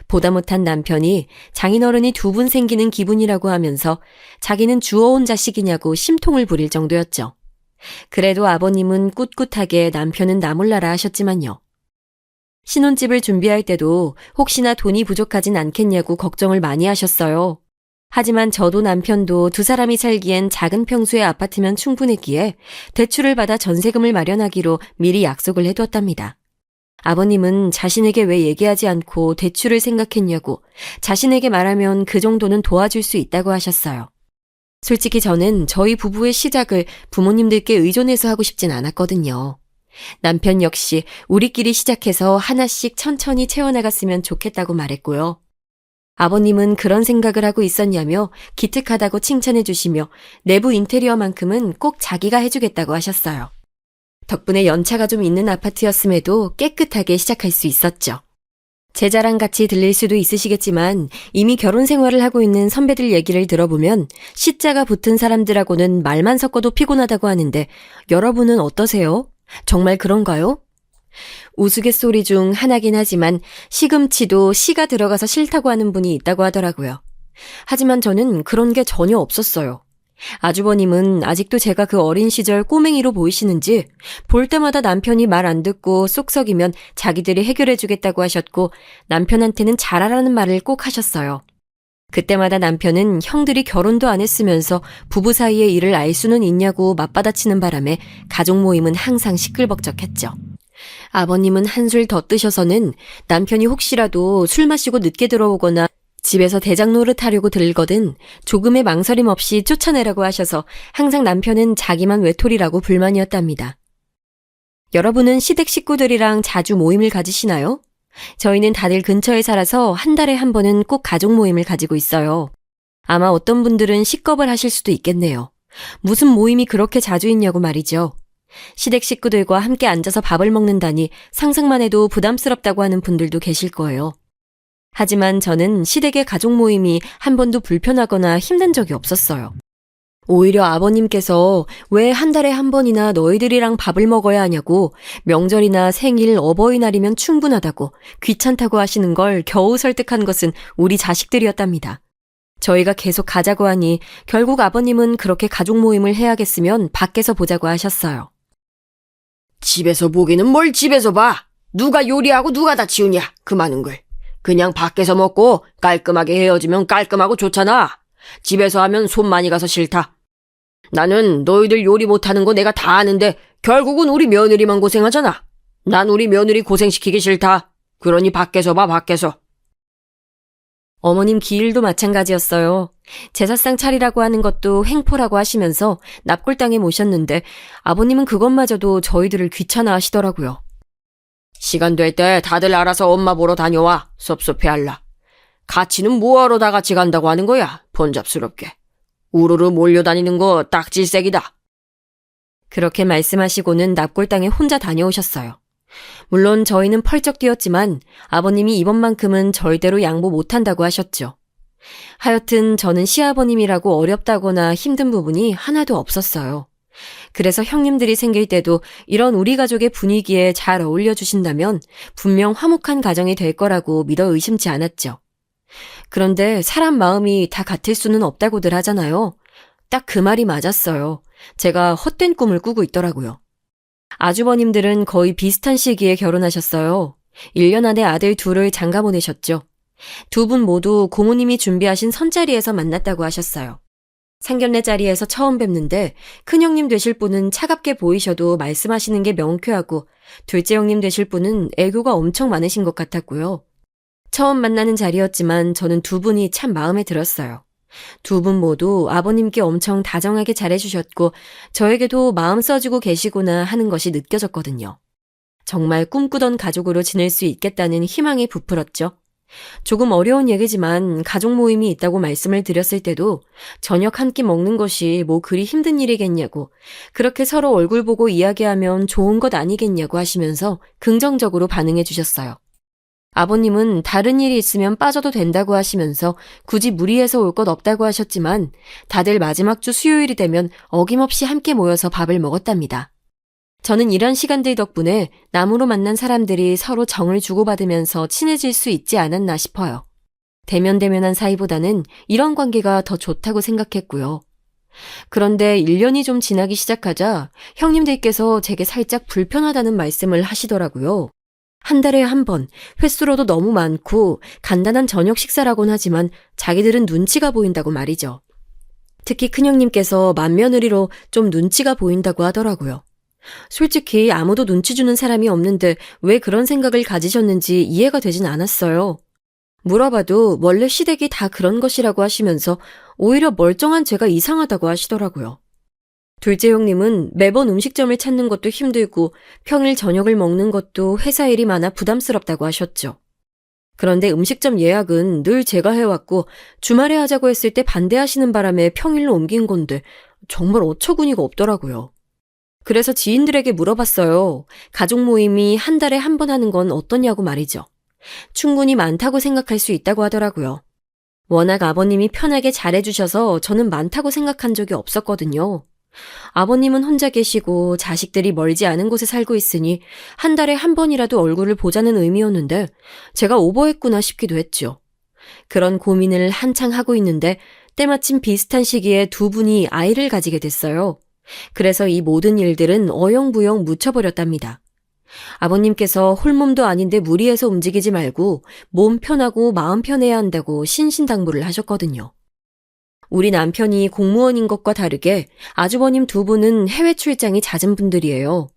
보다 못한 남편이 장인어른이 두 분 생기는 기분이라고 하면서 자기는 주워온 자식이냐고 심통을 부릴 정도였죠. 그래도 아버님은 꿋꿋하게 남편은 나 몰라라 하셨지만요. 신혼집을 준비할 때도 혹시나 돈이 부족하진 않겠냐고 걱정을 많이 하셨어요. 하지만 저도 남편도 두 사람이 살기엔 작은 평수의 아파트면 충분했기에 대출을 받아 전세금을 마련하기로 미리 약속을 해두었답니다. 아버님은 자신에게 왜 얘기하지 않고 대출을 생각했냐고, 자신에게 말하면 그 정도는 도와줄 수 있다고 하셨어요. 솔직히 저는 저희 부부의 시작을 부모님들께 의존해서 하고 싶진 않았거든요. 남편 역시 우리끼리 시작해서 하나씩 천천히 채워나갔으면 좋겠다고 말했고요. 아버님은 그런 생각을 하고 있었냐며 기특하다고 칭찬해 주시며 내부 인테리어만큼은 꼭 자기가 해주겠다고 하셨어요. 덕분에 연차가 좀 있는 아파트였음에도 깨끗하게 시작할 수 있었죠. 제 자랑같이 들릴 수도 있으시겠지만 이미 결혼 생활을 하고 있는 선배들 얘기를 들어보면 시자가 붙은 사람들하고는 말만 섞어도 피곤하다고 하는데 여러분은 어떠세요? 정말 그런가요? 우스갯소리 중 하나긴 하지만 시금치도 씨가 들어가서 싫다고 하는 분이 있다고 하더라고요. 하지만 저는 그런 게 전혀 없었어요. 아주버님은 아직도 제가 그 어린 시절 꼬맹이로 보이시는지 볼 때마다 남편이 말 안 듣고 쏙썩이면 자기들이 해결해 주겠다고 하셨고 남편한테는 잘하라는 말을 꼭 하셨어요. 그때마다 남편은 형들이 결혼도 안 했으면서 부부 사이의 일을 알 수는 있냐고 맞받아치는 바람에 가족 모임은 항상 시끌벅적했죠. 아버님은 한술 더 뜨셔서는 남편이 혹시라도 술 마시고 늦게 들어오거나 집에서 대장 노릇하려고 들거든 조금의 망설임 없이 쫓아내라고 하셔서 항상 남편은 자기만 외톨이라고 불만이었답니다. 여러분은 시댁 식구들이랑 자주 모임을 가지시나요? 저희는 다들 근처에 살아서 한 달에 한 번은 꼭 가족 모임을 가지고 있어요. 아마 어떤 분들은 식겁을 하실 수도 있겠네요. 무슨 모임이 그렇게 자주 있냐고 말이죠. 시댁 식구들과 함께 앉아서 밥을 먹는다니 상상만 해도 부담스럽다고 하는 분들도 계실 거예요. 하지만 저는 시댁의 가족 모임이 한 번도 불편하거나 힘든 적이 없었어요. 오히려 아버님께서 왜 한 달에 한 번이나 너희들이랑 밥을 먹어야 하냐고 명절이나 생일, 어버이날이면 충분하다고 귀찮다고 하시는 걸 겨우 설득한 것은 우리 자식들이었답니다. 저희가 계속 가자고 하니 결국 아버님은 그렇게 가족 모임을 해야겠으면 밖에서 보자고 하셨어요. 집에서 보기는 뭘 집에서 봐. 누가 요리하고 누가 다 치우냐. 그 많은 걸. 그냥 밖에서 먹고 깔끔하게 헤어지면 깔끔하고 좋잖아. 집에서 하면 손 많이 가서 싫다. 나는 너희들 요리 못하는 거 내가 다 아는데 결국은 우리 며느리만 고생하잖아. 난 우리 며느리 고생시키기 싫다. 그러니 밖에서 봐, 밖에서. 어머님 기일도 마찬가지였어요. 제사상 차리라고 하는 것도 횡포라고 하시면서 납골당에 모셨는데 아버님은 그것마저도 저희들을 귀찮아 하시더라고요. 시간 될 때 다들 알아서 엄마 보러 다녀와. 섭섭해할라. 같이는 뭐하러 다 같이 간다고 하는 거야. 번잡스럽게. 우르르 몰려다니는 거 딱질색이다. 그렇게 말씀하시고는 납골당에 혼자 다녀오셨어요. 물론 저희는 펄쩍 뛰었지만 아버님이 이번만큼은 절대로 양보 못한다고 하셨죠. 하여튼 저는 시아버님이라고 어렵다거나 힘든 부분이 하나도 없었어요. 그래서 형님들이 생길 때도 이런 우리 가족의 분위기에 잘 어울려 주신다면 분명 화목한 가정이 될 거라고 믿어 의심치 않았죠. 그런데 사람 마음이 다 같을 수는 없다고들 하잖아요. 딱 그 말이 맞았어요. 제가 헛된 꿈을 꾸고 있더라고요. 아주버님들은 거의 비슷한 시기에 결혼하셨어요. 1년 안에 아들 둘을 장가 보내셨죠. 두 분 모두 고모님이 준비하신 선자리에서 만났다고 하셨어요. 상견례 자리에서 처음 뵙는데 큰형님 되실 분은 차갑게 보이셔도 말씀하시는 게 명쾌하고 둘째 형님 되실 분은 애교가 엄청 많으신 것 같았고요. 처음 만나는 자리였지만 저는 두 분이 참 마음에 들었어요. 두 분 모두 아버님께 엄청 다정하게 잘해주셨고 저에게도 마음 써주고 계시구나 하는 것이 느껴졌거든요. 정말 꿈꾸던 가족으로 지낼 수 있겠다는 희망이 부풀었죠. 조금 어려운 얘기지만 가족 모임이 있다고 말씀을 드렸을 때도 저녁 한 끼 먹는 것이 뭐 그리 힘든 일이겠냐고, 그렇게 서로 얼굴 보고 이야기하면 좋은 것 아니겠냐고 하시면서 긍정적으로 반응해 주셨어요. 아버님은 다른 일이 있으면 빠져도 된다고 하시면서 굳이 무리해서 올 것 없다고 하셨지만 다들 마지막 주 수요일이 되면 어김없이 함께 모여서 밥을 먹었답니다. 저는 이런 시간들 덕분에 남으로 만난 사람들이 서로 정을 주고받으면서 친해질 수 있지 않았나 싶어요. 대면대면한 사이보다는 이런 관계가 더 좋다고 생각했고요. 그런데 1년이 좀 지나기 시작하자 형님들께서 제게 살짝 불편하다는 말씀을 하시더라고요. 한 달에 한 번, 횟수로도 너무 많고 간단한 저녁 식사라곤 하지만 자기들은 눈치가 보인다고 말이죠. 특히 큰형님께서 맏며느리로 좀 눈치가 보인다고 하더라고요. 솔직히 아무도 눈치 주는 사람이 없는데 왜 그런 생각을 가지셨는지 이해가 되진 않았어요. 물어봐도 원래 시댁이 다 그런 것이라고 하시면서 오히려 멀쩡한 제가 이상하다고 하시더라고요. 둘째 형님은 매번 음식점을 찾는 것도 힘들고 평일 저녁을 먹는 것도 회사 일이 많아 부담스럽다고 하셨죠. 그런데 음식점 예약은 늘 제가 해왔고 주말에 하자고 했을 때 반대하시는 바람에 평일로 옮긴 건데 정말 어처구니가 없더라고요. 그래서 지인들에게 물어봤어요. 가족 모임이 한 달에 한 번 하는 건 어떠냐고 말이죠. 충분히 많다고 생각할 수 있다고 하더라고요. 워낙 아버님이 편하게 잘해주셔서 저는 많다고 생각한 적이 없었거든요. 아버님은 혼자 계시고 자식들이 멀지 않은 곳에 살고 있으니 한 달에 한 번이라도 얼굴을 보자는 의미였는데 제가 오버했구나 싶기도 했죠. 그런 고민을 한창 하고 있는데 때마침 비슷한 시기에 두 분이 아이를 가지게 됐어요. 그래서 이 모든 일들은 어영부영 묻혀버렸답니다. 아버님께서 홀몸도 아닌데 무리해서 움직이지 말고 몸 편하고 마음 편해야 한다고 신신당부를 하셨거든요. 우리 남편이 공무원인 것과 다르게 아주버님 두 분은 해외 출장이 잦은 분들이에요.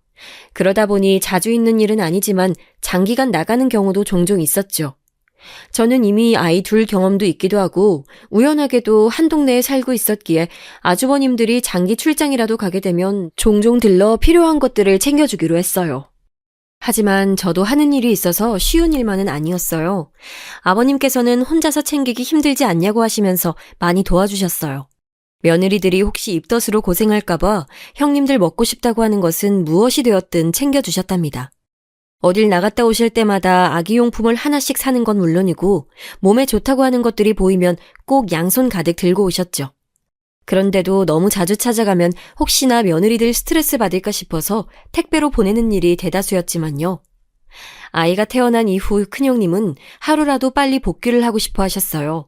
그러다 보니 자주 있는 일은 아니지만 장기간 나가는 경우도 종종 있었죠. 저는 이미 아이 둘 경험도 있기도 하고 우연하게도 한 동네에 살고 있었기에 아주버님들이 장기 출장이라도 가게 되면 종종 들러 필요한 것들을 챙겨주기로 했어요. 하지만 저도 하는 일이 있어서 쉬운 일만은 아니었어요. 아버님께서는 혼자서 챙기기 힘들지 않냐고 하시면서 많이 도와주셨어요. 며느리들이 혹시 입덧으로 고생할까봐 형님들 먹고 싶다고 하는 것은 무엇이 되었든 챙겨주셨답니다. 어딜 나갔다 오실 때마다 아기용품을 하나씩 사는 건 물론이고 몸에 좋다고 하는 것들이 보이면 꼭 양손 가득 들고 오셨죠. 그런데도 너무 자주 찾아가면 혹시나 며느리들 스트레스 받을까 싶어서 택배로 보내는 일이 대다수였지만요. 아이가 태어난 이후 큰형님은 하루라도 빨리 복귀를 하고 싶어 하셨어요.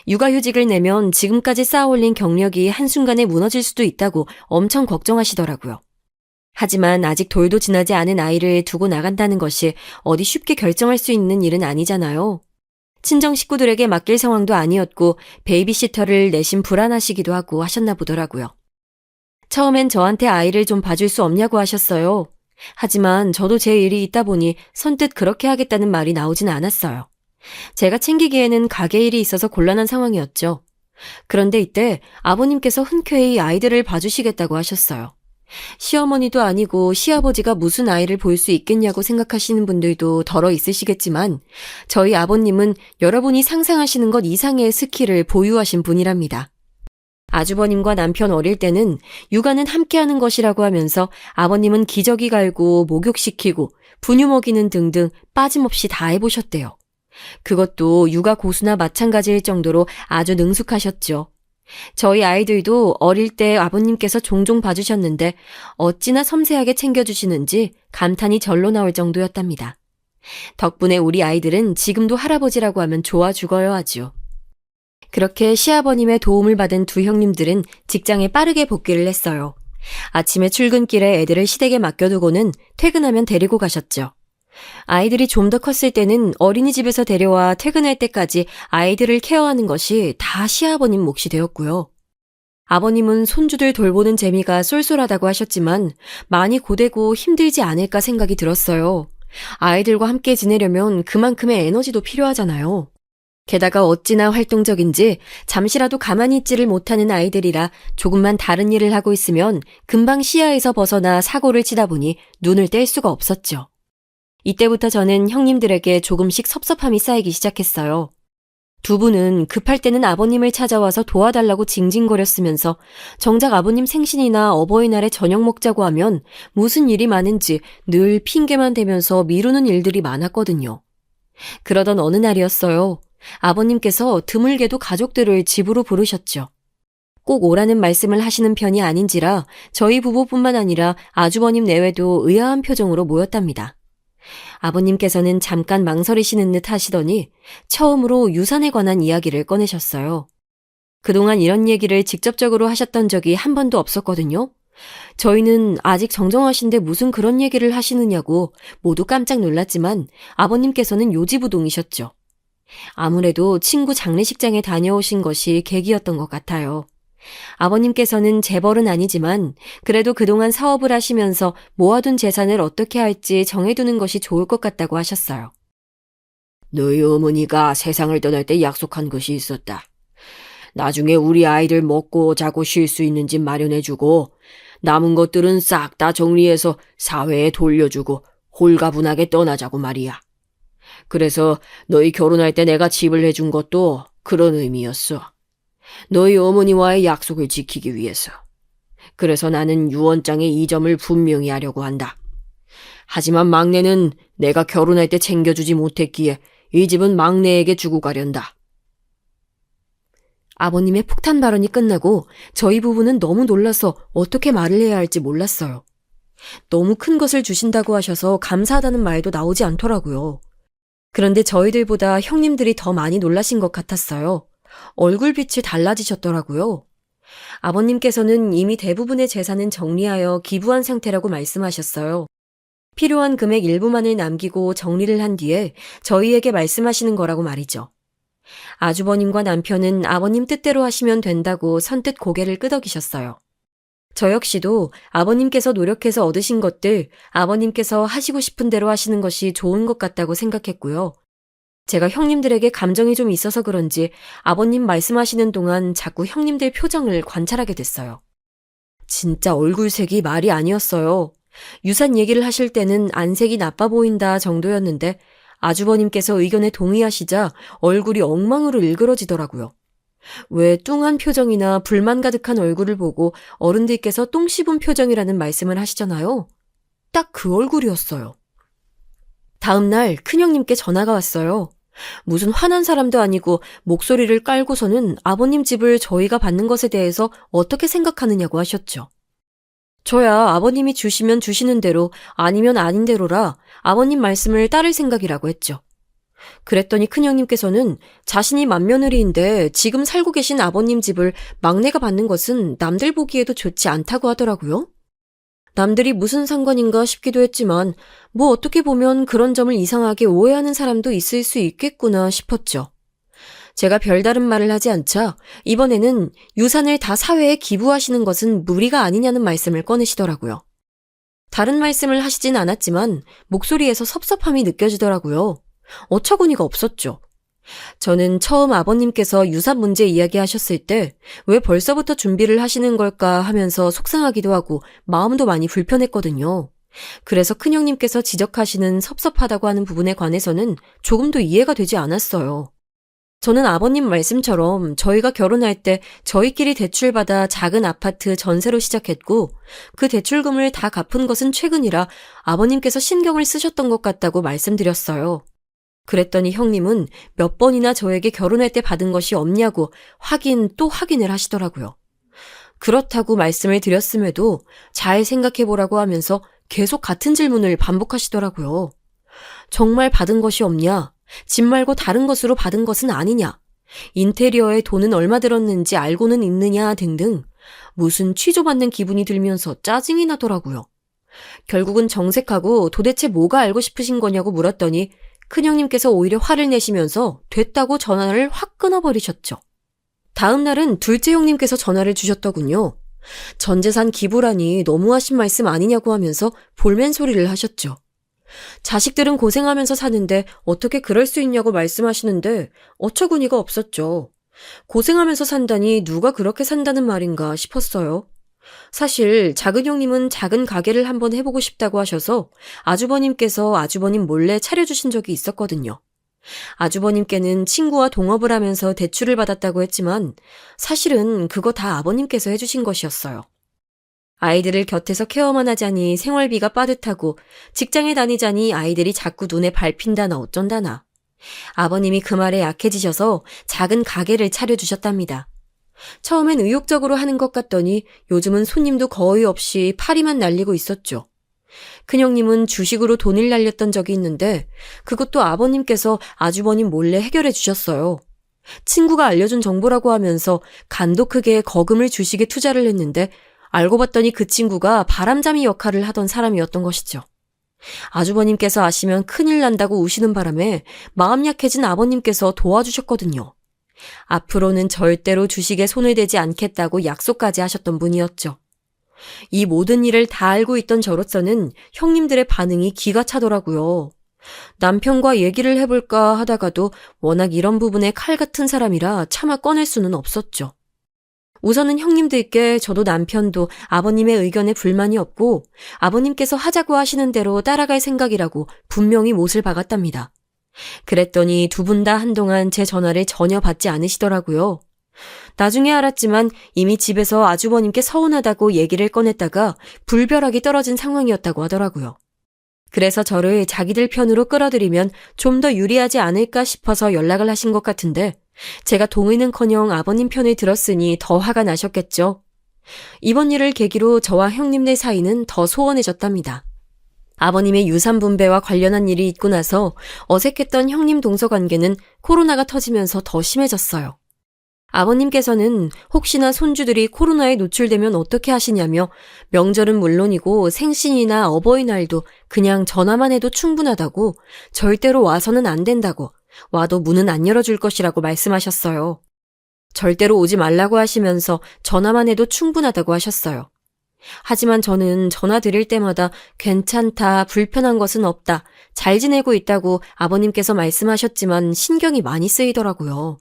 육아휴직을 내면 지금까지 쌓아올린 경력이 한순간에 무너질 수도 있다고 엄청 걱정하시더라고요. 하지만 아직 돌도 지나지 않은 아이를 두고 나간다는 것이 어디 쉽게 결정할 수 있는 일은 아니잖아요. 친정 식구들에게 맡길 상황도 아니었고 베이비시터를 내심 불안하시기도 하고 하셨나 보더라고요. 처음엔 저한테 아이를 좀 봐줄 수 없냐고 하셨어요. 하지만 저도 제 일이 있다 보니 선뜻 그렇게 하겠다는 말이 나오진 않았어요. 제가 챙기기에는 가게 일이 있어서 곤란한 상황이었죠. 그런데 이때 아버님께서 흔쾌히 아이들을 봐주시겠다고 하셨어요. 시어머니도 아니고 시아버지가 무슨 아이를 볼 수 있겠냐고 생각하시는 분들도 덜어 있으시겠지만 저희 아버님은 여러분이 상상하시는 것 이상의 스킬을 보유하신 분이랍니다. 아주버님과 남편 어릴 때는 육아는 함께하는 것이라고 하면서 아버님은 기저귀 갈고 목욕시키고 분유 먹이는 등등 빠짐없이 다 해보셨대요. 그것도 육아 고수나 마찬가지일 정도로 아주 능숙하셨죠. 저희 아이들도 어릴 때 아버님께서 종종 봐주셨는데 어찌나 섬세하게 챙겨주시는지 감탄이 절로 나올 정도였답니다. 덕분에 우리 아이들은 지금도 할아버지라고 하면 좋아 죽어요 아주. 그렇게 시아버님의 도움을 받은 두 형님들은 직장에 빠르게 복귀를 했어요. 아침에 출근길에 애들을 시댁에 맡겨두고는 퇴근하면 데리고 가셨죠. 아이들이 좀 더 컸을 때는 어린이집에서 데려와 퇴근할 때까지 아이들을 케어하는 것이 다 시아버님 몫이 되었고요. 아버님은 손주들 돌보는 재미가 쏠쏠하다고 하셨지만 많이 고되고 힘들지 않을까 생각이 들었어요. 아이들과 함께 지내려면 그만큼의 에너지도 필요하잖아요. 게다가 어찌나 활동적인지 잠시라도 가만히 있지를 못하는 아이들이라 조금만 다른 일을 하고 있으면 금방 시야에서 벗어나 사고를 치다 보니 눈을 뗄 수가 없었죠. 이때부터 저는 형님들에게 조금씩 섭섭함이 쌓이기 시작했어요. 두 분은 급할 때는 아버님을 찾아와서 도와달라고 징징거렸으면서 정작 아버님 생신이나 어버이날에 저녁 먹자고 하면 무슨 일이 많은지 늘 핑계만 대면서 미루는 일들이 많았거든요. 그러던 어느 날이었어요. 아버님께서 드물게도 가족들을 집으로 부르셨죠. 꼭 오라는 말씀을 하시는 편이 아닌지라 저희 부부뿐만 아니라 아주버님 내외도 의아한 표정으로 모였답니다. 아버님께서는 잠깐 망설이시는 듯 하시더니 처음으로 유산에 관한 이야기를 꺼내셨어요. 그동안 이런 얘기를 직접적으로 하셨던 적이 한 번도 없었거든요. 저희는 아직 정정하신데 무슨 그런 얘기를 하시느냐고 모두 깜짝 놀랐지만 아버님께서는 요지부동이셨죠. 아무래도 친구 장례식장에 다녀오신 것이 계기였던 것 같아요. 아버님께서는 재벌은 아니지만 그래도 그동안 사업을 하시면서 모아둔 재산을 어떻게 할지 정해두는 것이 좋을 것 같다고 하셨어요. 너희 어머니가 세상을 떠날 때 약속한 것이 있었다. 나중에 우리 아이들 먹고 자고 쉴 수 있는 집 마련해주고 남은 것들은 싹 다 정리해서 사회에 돌려주고 홀가분하게 떠나자고 말이야. 그래서 너희 결혼할 때 내가 집을 해준 것도 그런 의미였어. 너희 어머니와의 약속을 지키기 위해서. 그래서 나는 유언장에 이 점을 분명히 하려고 한다. 하지만 막내는 내가 결혼할 때 챙겨주지 못했기에 이 집은 막내에게 주고 가련다. 아버님의 폭탄 발언이 끝나고 저희 부부는 너무 놀라서 어떻게 말을 해야 할지 몰랐어요. 너무 큰 것을 주신다고 하셔서 감사하다는 말도 나오지 않더라고요. 그런데 저희들보다 형님들이 더 많이 놀라신 것 같았어요. 얼굴빛이 달라지셨더라고요. 아버님께서는 이미 대부분의 재산은 정리하여 기부한 상태라고 말씀하셨어요. 필요한 금액 일부만을 남기고 정리를 한 뒤에 저희에게 말씀하시는 거라고 말이죠. 아주버님과 남편은 아버님 뜻대로 하시면 된다고 선뜻 고개를 끄덕이셨어요. 저 역시도 아버님께서 노력해서 얻으신 것들, 아버님께서 하시고 싶은 대로 하시는 것이 좋은 것 같다고 생각했고요. 제가 형님들에게 감정이 좀 있어서 그런지 아버님 말씀하시는 동안 자꾸 형님들 표정을 관찰하게 됐어요. 진짜 얼굴색이 말이 아니었어요. 유산 얘기를 하실 때는 안색이 나빠 보인다 정도였는데 아주버님께서 의견에 동의하시자 얼굴이 엉망으로 일그러지더라고요. 왜 뚱한 표정이나 불만 가득한 얼굴을 보고 어른들께서 똥 씹은 표정이라는 말씀을 하시잖아요. 딱 그 얼굴이었어요. 다음 날 큰형님께 전화가 왔어요. 무슨 화난 사람도 아니고 목소리를 깔고서는 아버님 집을 저희가 받는 것에 대해서 어떻게 생각하느냐고 하셨죠. 저야 아버님이 주시면 주시는 대로 아니면 아닌 대로라 아버님 말씀을 따를 생각이라고 했죠. 그랬더니 큰형님께서는 자신이 맏며느리인데 지금 살고 계신 아버님 집을 막내가 받는 것은 남들 보기에도 좋지 않다고 하더라고요. 남들이 무슨 상관인가 싶기도 했지만 뭐 어떻게 보면 그런 점을 이상하게 오해하는 사람도 있을 수 있겠구나 싶었죠. 제가 별다른 말을 하지 않자 이번에는 유산을 다 사회에 기부하시는 것은 무리가 아니냐는 말씀을 꺼내시더라고요. 다른 말씀을 하시진 않았지만 목소리에서 섭섭함이 느껴지더라고요. 어처구니가 없었죠. 저는 처음 아버님께서 유산 문제 이야기하셨을 때 왜 벌써부터 준비를 하시는 걸까 하면서 속상하기도 하고 마음도 많이 불편했거든요. 그래서 큰형님께서 지적하시는 섭섭하다고 하는 부분에 관해서는 조금도 이해가 되지 않았어요. 저는 아버님 말씀처럼 저희가 결혼할 때 저희끼리 대출받아 작은 아파트 전세로 시작했고 그 대출금을 다 갚은 것은 최근이라 아버님께서 신경을 쓰셨던 것 같다고 말씀드렸어요. 그랬더니 형님은 몇 번이나 저에게 결혼할 때 받은 것이 없냐고 확인 또 확인을 하시더라고요. 그렇다고 말씀을 드렸음에도 잘 생각해보라고 하면서 계속 같은 질문을 반복하시더라고요. 정말 받은 것이 없냐? 집 말고 다른 것으로 받은 것은 아니냐? 인테리어에 돈은 얼마 들었는지 알고는 있느냐 등등 무슨 취조받는 기분이 들면서 짜증이 나더라고요. 결국은 정색하고 도대체 뭐가 알고 싶으신 거냐고 물었더니 큰형님께서 오히려 화를 내시면서 됐다고 전화를 확 끊어버리셨죠. 다음 날은 둘째 형님께서 전화를 주셨더군요. 전 재산 기부라니 너무하신 말씀 아니냐고 하면서 볼멘 소리를 하셨죠. 자식들은 고생하면서 사는데 어떻게 그럴 수 있냐고 말씀하시는데 어처구니가 없었죠. 고생하면서 산다니 누가 그렇게 산다는 말인가 싶었어요. 사실 작은 형님은 작은 가게를 한번 해보고 싶다고 하셔서 아주버님께서 아주버님 몰래 차려주신 적이 있었거든요. 아주버님께는 친구와 동업을 하면서 대출을 받았다고 했지만 사실은 그거 다 아버님께서 해주신 것이었어요. 아이들을 곁에서 케어만 하자니 생활비가 빠듯하고 직장에 다니자니 아이들이 자꾸 눈에 밟힌다나 어쩐다나. 아버님이 그 말에 약해지셔서 작은 가게를 차려주셨답니다. 처음엔 의욕적으로 하는 것 같더니 요즘은 손님도 거의 없이 파리만 날리고 있었죠. 큰형님은 주식으로 돈을 날렸던 적이 있는데 그것도 아버님께서 아주버님 몰래 해결해 주셨어요. 친구가 알려준 정보라고 하면서 간도 크게 거금을 주식에 투자를 했는데 알고 봤더니 그 친구가 바람잡이 역할을 하던 사람이었던 것이죠. 아주버님께서 아시면 큰일 난다고 우시는 바람에 마음 약해진 아버님께서 도와주셨거든요. 앞으로는 절대로 주식에 손을 대지 않겠다고 약속까지 하셨던 분이었죠. 이 모든 일을 다 알고 있던 저로서는 형님들의 반응이 기가 차더라고요. 남편과 얘기를 해볼까 하다가도 워낙 이런 부분에 칼 같은 사람이라 차마 꺼낼 수는 없었죠. 우선은 형님들께 저도 남편도 아버님의 의견에 불만이 없고 아버님께서 하자고 하시는 대로 따라갈 생각이라고 분명히 못을 박았답니다. 그랬더니 두 분 다 한동안 제 전화를 전혀 받지 않으시더라고요. 나중에 알았지만 이미 집에서 아주버님께 서운하다고 얘기를 꺼냈다가 불벼락이 떨어진 상황이었다고 하더라고요. 그래서 저를 자기들 편으로 끌어들이면 좀 더 유리하지 않을까 싶어서 연락을 하신 것 같은데 제가 동의는커녕 아버님 편을 들었으니 더 화가 나셨겠죠. 이번 일을 계기로 저와 형님들 사이는 더 소원해졌답니다. 아버님의 유산 분배와 관련한 일이 있고 나서 어색했던 형님 동서 관계는 코로나가 터지면서 더 심해졌어요. 아버님께서는 혹시나 손주들이 코로나에 노출되면 어떻게 하시냐며 명절은 물론이고 생신이나 어버이날도 그냥 전화만 해도 충분하다고 절대로 와서는 안 된다고 와도 문은 안 열어줄 것이라고 말씀하셨어요. 절대로 오지 말라고 하시면서 전화만 해도 충분하다고 하셨어요. 하지만 저는 전화 드릴 때마다 괜찮다, 불편한 것은 없다, 잘 지내고 있다고 아버님께서 말씀하셨지만 신경이 많이 쓰이더라고요.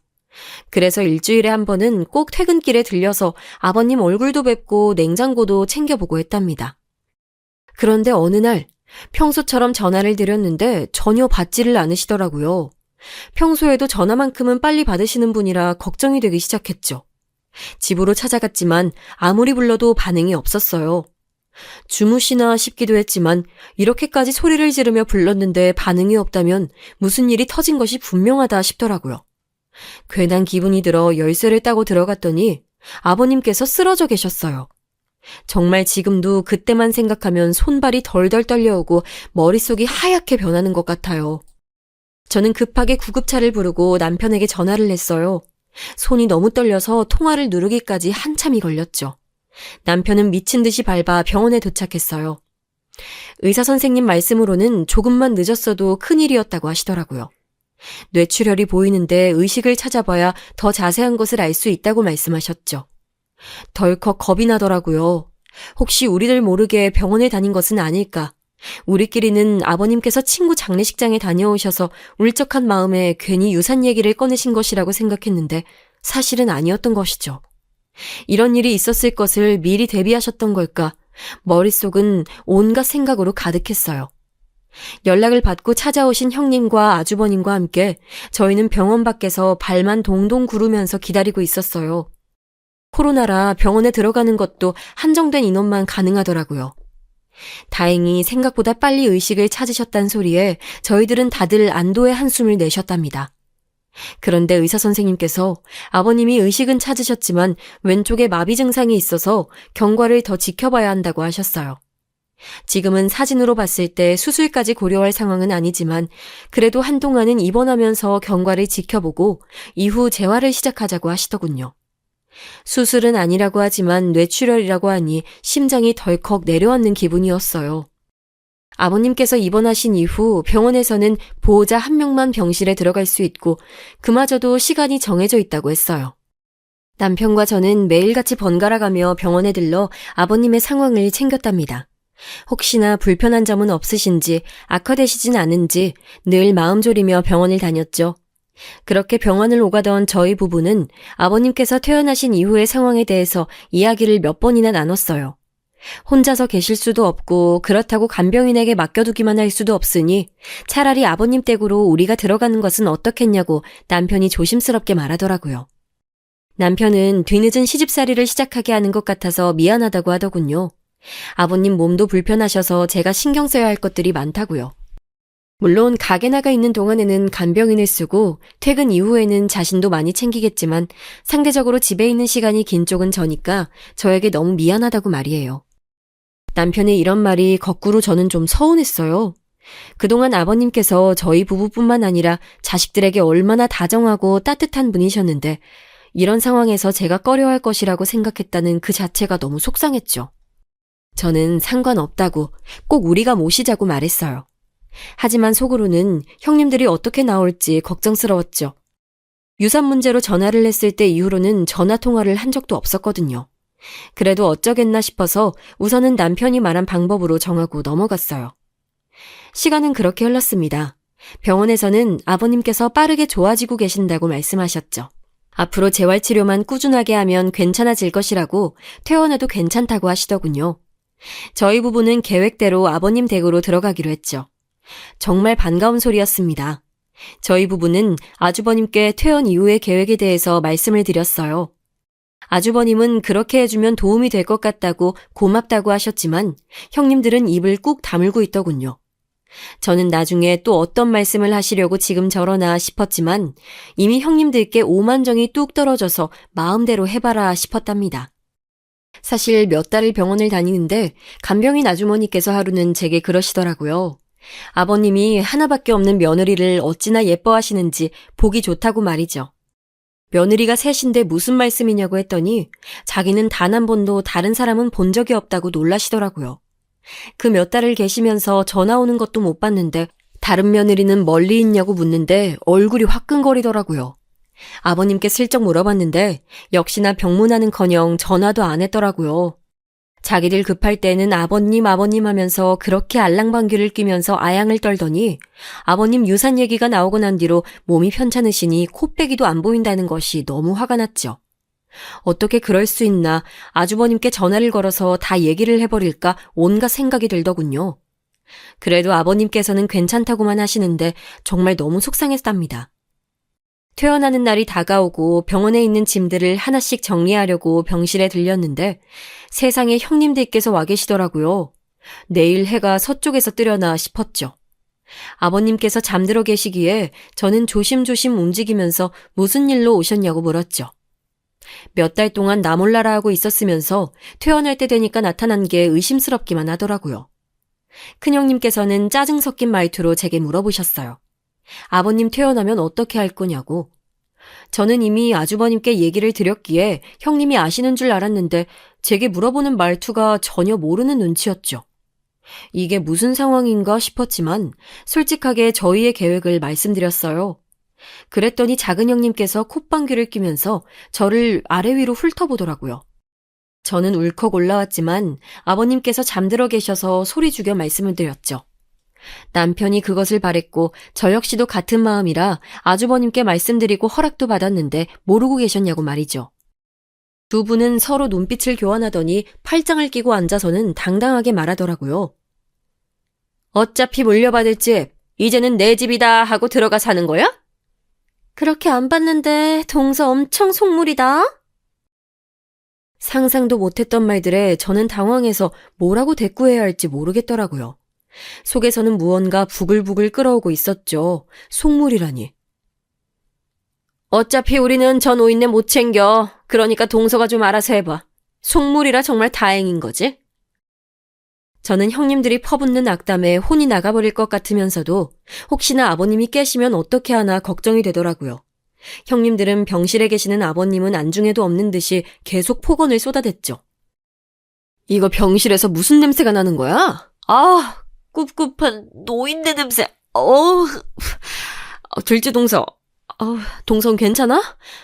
그래서 일주일에 한 번은 꼭 퇴근길에 들려서 아버님 얼굴도 뵙고 냉장고도 챙겨보고 했답니다. 그런데 어느 날 평소처럼 전화를 드렸는데 전혀 받지를 않으시더라고요. 평소에도 전화만큼은 빨리 받으시는 분이라 걱정이 되기 시작했죠. 집으로 찾아갔지만 아무리 불러도 반응이 없었어요. 주무시나 싶기도 했지만 이렇게까지 소리를 지르며 불렀는데 반응이 없다면 무슨 일이 터진 것이 분명하다 싶더라고요. 괜한 기분이 들어 열쇠를 따고 들어갔더니 아버님께서 쓰러져 계셨어요. 정말 지금도 그때만 생각하면 손발이 덜덜 떨려오고 머릿속이 하얗게 변하는 것 같아요. 저는 급하게 구급차를 부르고 남편에게 전화를 했어요. 손이 너무 떨려서 통화를 누르기까지 한참이 걸렸죠. 남편은 미친 듯이 밟아 병원에 도착했어요. 의사 선생님 말씀으로는 조금만 늦었어도 큰일이었다고 하시더라고요. 뇌출혈이 보이는데 의식을 찾아봐야 더 자세한 것을 알 수 있다고 말씀하셨죠. 덜컥 겁이 나더라고요. 혹시 우리들 모르게 병원에 다닌 것은 아닐까. 우리끼리는 아버님께서 친구 장례식장에 다녀오셔서 울적한 마음에 괜히 유산 얘기를 꺼내신 것이라고 생각했는데 사실은 아니었던 것이죠. 이런 일이 있었을 것을 미리 대비하셨던 걸까? 머릿속은 온갖 생각으로 가득했어요. 연락을 받고 찾아오신 형님과 아주버님과 함께 저희는 병원 밖에서 발만 동동 구르면서 기다리고 있었어요. 코로나라 병원에 들어가는 것도 한정된 인원만 가능하더라고요. 다행히 생각보다 빨리 의식을 찾으셨단 소리에 저희들은 다들 안도의 한숨을 내셨답니다. 그런데 의사 선생님께서 아버님이 의식은 찾으셨지만 왼쪽에 마비 증상이 있어서 경과를 더 지켜봐야 한다고 하셨어요. 지금은 사진으로 봤을 때 수술까지 고려할 상황은 아니지만 그래도 한동안은 입원하면서 경과를 지켜보고 이후 재활을 시작하자고 하시더군요. 수술은 아니라고 하지만 뇌출혈이라고 하니 심장이 덜컥 내려앉는 기분이었어요. 아버님께서 입원하신 이후 병원에서는 보호자 한 명만 병실에 들어갈 수 있고 그마저도 시간이 정해져 있다고 했어요. 남편과 저는 매일같이 번갈아 가며 병원에 들러 아버님의 상황을 챙겼답니다. 혹시나 불편한 점은 없으신지 악화되시진 않은지 늘 마음 졸이며 병원을 다녔죠. 그렇게 병원을 오가던 저희 부부는 아버님께서 퇴원하신 이후의 상황에 대해서 이야기를 몇 번이나 나눴어요. 혼자서 계실 수도 없고 그렇다고 간병인에게 맡겨두기만 할 수도 없으니 차라리 아버님 댁으로 우리가 들어가는 것은 어떻겠냐고 남편이 조심스럽게 말하더라고요. 남편은 뒤늦은 시집살이를 시작하게 하는 것 같아서 미안하다고 하더군요. 아버님 몸도 불편하셔서 제가 신경 써야 할 것들이 많다고요. 물론 가게 나가 있는 동안에는 간병인을 쓰고 퇴근 이후에는 자신도 많이 챙기겠지만 상대적으로 집에 있는 시간이 긴 쪽은 저니까 저에게 너무 미안하다고 말이에요. 남편의 이런 말이 거꾸로 저는 좀 서운했어요. 그동안 아버님께서 저희 부부뿐만 아니라 자식들에게 얼마나 다정하고 따뜻한 분이셨는데 이런 상황에서 제가 꺼려할 것이라고 생각했다는 그 자체가 너무 속상했죠. 저는 상관없다고 꼭 우리가 모시자고 말했어요. 하지만 속으로는 형님들이 어떻게 나올지 걱정스러웠죠. 유산 문제로 전화를 했을 때 이후로는 전화 통화를 한 적도 없었거든요. 그래도 어쩌겠나 싶어서 우선은 남편이 말한 방법으로 정하고 넘어갔어요. 시간은 그렇게 흘렀습니다. 병원에서는 아버님께서 빠르게 좋아지고 계신다고 말씀하셨죠. 앞으로 재활치료만 꾸준하게 하면 괜찮아질 것이라고 퇴원해도 괜찮다고 하시더군요. 저희 부부는 계획대로 아버님 댁으로 들어가기로 했죠. 정말 반가운 소리였습니다. 저희 부부는 아주버님께 퇴원 이후의 계획에 대해서 말씀을 드렸어요. 아주버님은 그렇게 해주면 도움이 될 것 같다고 고맙다고 하셨지만 형님들은 입을 꾹 다물고 있더군요. 저는 나중에 또 어떤 말씀을 하시려고 지금 저러나 싶었지만 이미 형님들께 오만정이 뚝 떨어져서 마음대로 해봐라 싶었답니다. 사실 몇 달을 병원을 다니는데 간병인 아주머니께서 하루는 제게 그러시더라고요. 아버님이 하나밖에 없는 며느리를 어찌나 예뻐하시는지 보기 좋다고 말이죠. 며느리가 셋인데 무슨 말씀이냐고 했더니 자기는 단 한 번도 다른 사람은 본 적이 없다고 놀라시더라고요. 그 몇 달을 계시면서 전화 오는 것도 못 봤는데 다른 며느리는 멀리 있냐고 묻는데 얼굴이 화끈거리더라고요. 아버님께 슬쩍 물어봤는데 역시나 병문안은커녕 전화도 안 했더라고요. 자기들 급할 때는 아버님 하면서 그렇게 알랑방귀를 뀌면서 아양을 떨더니 아버님 유산 얘기가 나오고 난 뒤로 몸이 편찮으시니 코빼기도 안 보인다는 것이 너무 화가 났죠. 어떻게 그럴 수 있나 아주버님께 전화를 걸어서 다 얘기를 해버릴까 온갖 생각이 들더군요. 그래도 아버님께서는 괜찮다고만 하시는데 정말 너무 속상했답니다. 퇴원하는 날이 다가오고 병원에 있는 짐들을 하나씩 정리하려고 병실에 들렸는데 세상에 형님들께서 와 계시더라고요. 내일 해가 서쪽에서 뜨려나 싶었죠. 아버님께서 잠들어 계시기에 저는 조심조심 움직이면서 무슨 일로 오셨냐고 물었죠. 몇 달 동안 나 몰라라 하고 있었으면서 퇴원할 때 되니까 나타난 게 의심스럽기만 하더라고요. 큰형님께서는 짜증 섞인 말투로 제게 물어보셨어요. 아버님 퇴원하면 어떻게 할 거냐고. 저는 이미 아주버님께 얘기를 드렸기에 형님이 아시는 줄 알았는데 제게 물어보는 말투가 전혀 모르는 눈치였죠. 이게 무슨 상황인가 싶었지만 솔직하게 저희의 계획을 말씀드렸어요. 그랬더니 작은 형님께서 콧방귀를 뀌면서 저를 아래 위로 훑어보더라고요. 저는 울컥 올라왔지만 아버님께서 잠들어 계셔서 소리 죽여 말씀을 드렸죠. 남편이 그것을 바랬고 저 역시도 같은 마음이라 아주버님께 말씀드리고 허락도 받았는데 모르고 계셨냐고 말이죠. 두 분은 서로 눈빛을 교환하더니 팔짱을 끼고 앉아서는 당당하게 말하더라고요. 어차피 물려받을 집, 이제는 내 집이다 하고 들어가 사는 거야? 그렇게 안 봤는데 동서 엄청 속물이다. 상상도 못했던 말들에 저는 당황해서 뭐라고 대꾸해야 할지 모르겠더라고요. 속에서는 무언가 부글부글 끓어오고 있었죠. 속물이라니. 어차피 우리는 저 노인네 못 챙겨. 그러니까 동서가 좀 알아서 해봐. 속물이라 정말 다행인 거지? 저는 형님들이 퍼붓는 악담에 혼이 나가버릴 것 같으면서도 혹시나 아버님이 깨시면 어떻게 하나 걱정이 되더라고요. 형님들은 병실에 계시는 아버님은 안중에도 없는 듯이 계속 폭언을 쏟아댔죠. 이거 병실에서 무슨 냄새가 나는 거야? 아, 꿉꿉한 노인네 냄새. 둘째 동서, 동성 괜찮아?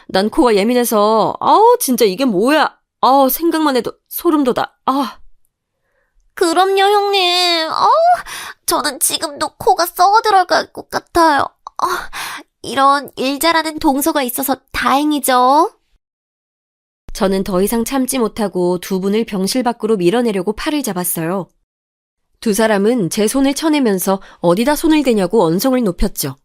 난 코가 예민해서, 진짜 이게 뭐야? 생각만 해도 소름 돋아. 그럼요, 형님. 저는 지금도 코가 썩어 들어갈 것 같아요. 이런 일 잘하는 동서가 있어서 다행이죠. 저는 더 이상 참지 못하고 두 분을 병실 밖으로 밀어내려고 팔을 잡았어요. 두 사람은 제 손을 쳐내면서 어디다 손을 대냐고 언성을 높였죠.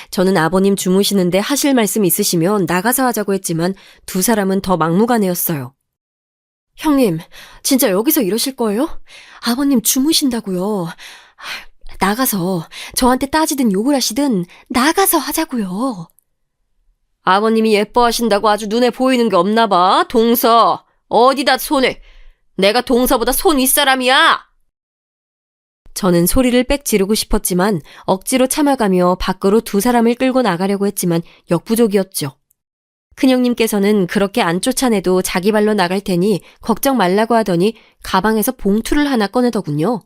저는 아버님 주무시는데 하실 말씀 있으시면 나가서 하자고 했지만 두 사람은 더 막무가내였어요. 형님, 진짜 여기서 이러실 거예요? 아버님 주무신다고요. 나가서 저한테 따지든 욕을 하시든 나가서 하자고요. 아버님이 예뻐하신다고 아주 눈에 보이는 게 없나 봐. 동서, 어디다 손을. 내가 동서보다 손 윗사람이야. 저는 소리를 빽 지르고 싶었지만 억지로 참아가며 밖으로 두 사람을 끌고 나가려고 했지만 역부족이었죠. 큰형님께서는 그렇게 안 쫓아내도 자기 발로 나갈 테니 걱정 말라고 하더니 가방에서 봉투를 하나 꺼내더군요.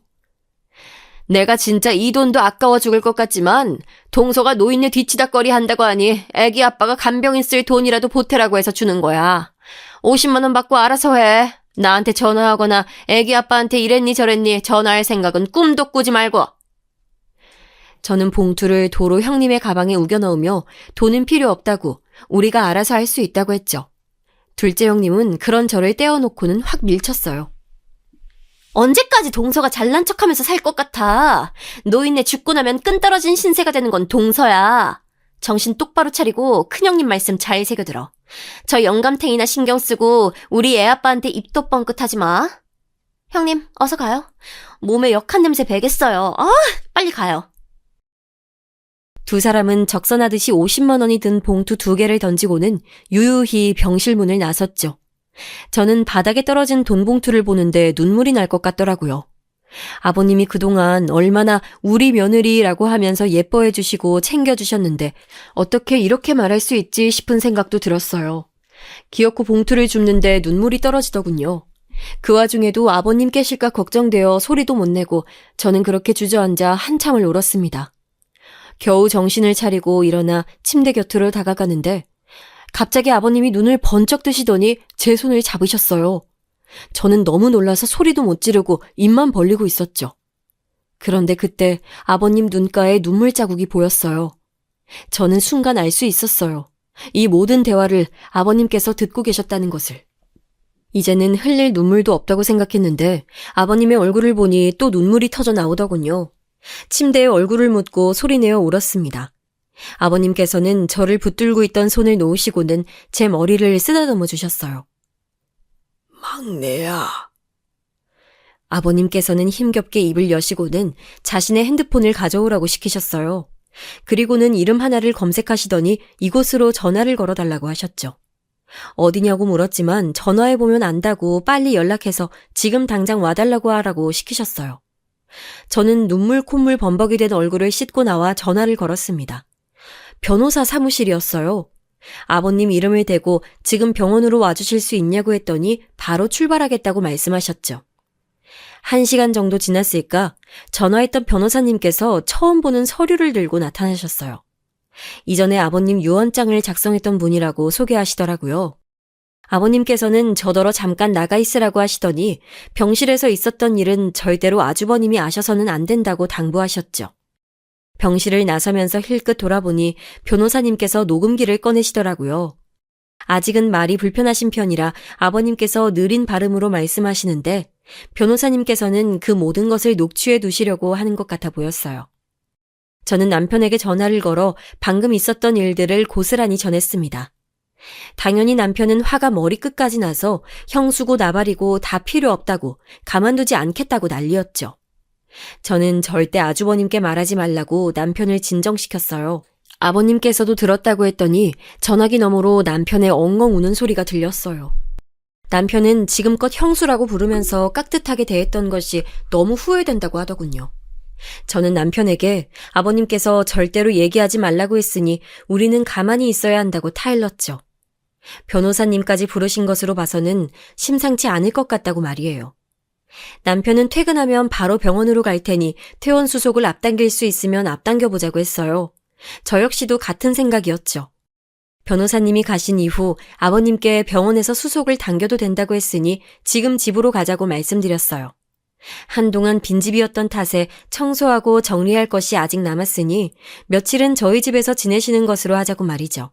내가 진짜 이 돈도 아까워 죽을 것 같지만 동서가 노인네 뒤치다꺼리 한다고 하니 애기 아빠가 간병인 쓸 돈이라도 보태라고 해서 주는 거야. 50만 원 받고 알아서 해. 나한테 전화하거나 애기 아빠한테 이랬니 저랬니 전화할 생각은 꿈도 꾸지 말고. 저는 봉투를 도로 형님의 가방에 우겨 넣으며 돈은 필요 없다고 우리가 알아서 할 수 있다고 했죠. 둘째 형님은 그런 저를 떼어놓고는 확 밀쳤어요. 언제까지 동서가 잘난 척하면서 살 것 같아. 노인네 죽고 나면 끈 떨어진 신세가 되는 건 동서야. 정신 똑바로 차리고 큰형님 말씀 잘 새겨들어. 저 영감탱이나 신경 쓰고 우리 애아빠한테 입도 뻥끗하지 마. 형님, 어서 가요. 몸에 역한 냄새 배겠어요. 빨리 가요. 두 사람은 적선하듯이 50만 원이 든 봉투 2개를 던지고는 유유히 병실 문을 나섰죠. 저는 바닥에 떨어진 돈 봉투를 보는데 눈물이 날 것 같더라고요. 아버님이 그동안 얼마나 우리 며느리라고 하면서 예뻐해 주시고 챙겨주셨는데 어떻게 이렇게 말할 수 있지 싶은 생각도 들었어요. 기어코 봉투를 줍는데 눈물이 떨어지더군요. 그 와중에도 아버님 깨실까 걱정되어 소리도 못 내고 저는 그렇게 주저앉아 한참을 울었습니다. 겨우 정신을 차리고 일어나 침대 곁으로 다가가는데 갑자기 아버님이 눈을 번쩍 뜨시더니 제 손을 잡으셨어요. 저는 너무 놀라서 소리도 못 지르고 입만 벌리고 있었죠. 그런데 그때 아버님 눈가에 눈물 자국이 보였어요. 저는 순간 알 수 있었어요. 이 모든 대화를 아버님께서 듣고 계셨다는 것을. 이제는 흘릴 눈물도 없다고 생각했는데 아버님의 얼굴을 보니 또 눈물이 터져 나오더군요. 침대에 얼굴을 묻고 소리내어 울었습니다. 아버님께서는 저를 붙들고 있던 손을 놓으시고는 제 머리를 쓰다듬어 주셨어요. 막내야. 아버님께서는 힘겹게 입을 여시고는 자신의 핸드폰을 가져오라고 시키셨어요. 그리고는 이름 하나를 검색하시더니 이곳으로 전화를 걸어달라고 하셨죠. 어디냐고 물었지만 전화해보면 안다고 빨리 연락해서 지금 당장 와달라고 하라고 시키셨어요. 저는 눈물 콧물 범벅이 된 얼굴을 씻고 나와 전화를 걸었습니다. 변호사 사무실이었어요. 아버님 이름을 대고 지금 병원으로 와주실 수 있냐고 했더니 바로 출발하겠다고 말씀하셨죠. 1시간 정도 지났을까 전화했던 변호사님께서 처음 보는 서류를 들고 나타나셨어요. 이전에 아버님 유언장을 작성했던 분이라고 소개하시더라고요. 아버님께서는 저더러 잠깐 나가 있으라고 하시더니 병실에서 있었던 일은 절대로 아주버님이 아셔서는 안 된다고 당부하셨죠. 병실을 나서면서 힐끗 돌아보니 변호사님께서 녹음기를 꺼내시더라고요. 아직은 말이 불편하신 편이라 아버님께서 느린 발음으로 말씀하시는데 변호사님께서는 그 모든 것을 녹취해 두시려고 하는 것 같아 보였어요. 저는 남편에게 전화를 걸어 방금 있었던 일들을 고스란히 전했습니다. 당연히 남편은 화가 머리끝까지 나서 형수고 나발이고 다 필요 없다고 가만두지 않겠다고 난리였죠. 저는 절대 아주버님께 말하지 말라고 남편을 진정시켰어요. 아버님께서도 들었다고 했더니 전화기 너머로 남편의 엉엉 우는 소리가 들렸어요. 남편은 지금껏 형수라고 부르면서 깍듯하게 대했던 것이 너무 후회된다고 하더군요. 저는 남편에게 아버님께서 절대로 얘기하지 말라고 했으니 우리는 가만히 있어야 한다고 타일렀죠. 변호사님까지 부르신 것으로 봐서는 심상치 않을 것 같다고 말이에요. 남편은 퇴근하면 바로 병원으로 갈 테니 퇴원 수속을 앞당길 수 있으면 앞당겨보자고 했어요. 저 역시도 같은 생각이었죠. 변호사님이 가신 이후 아버님께 병원에서 수속을 당겨도 된다고 했으니 지금 집으로 가자고 말씀드렸어요. 한동안 빈집이었던 탓에 청소하고 정리할 것이 아직 남았으니 며칠은 저희 집에서 지내시는 것으로 하자고 말이죠.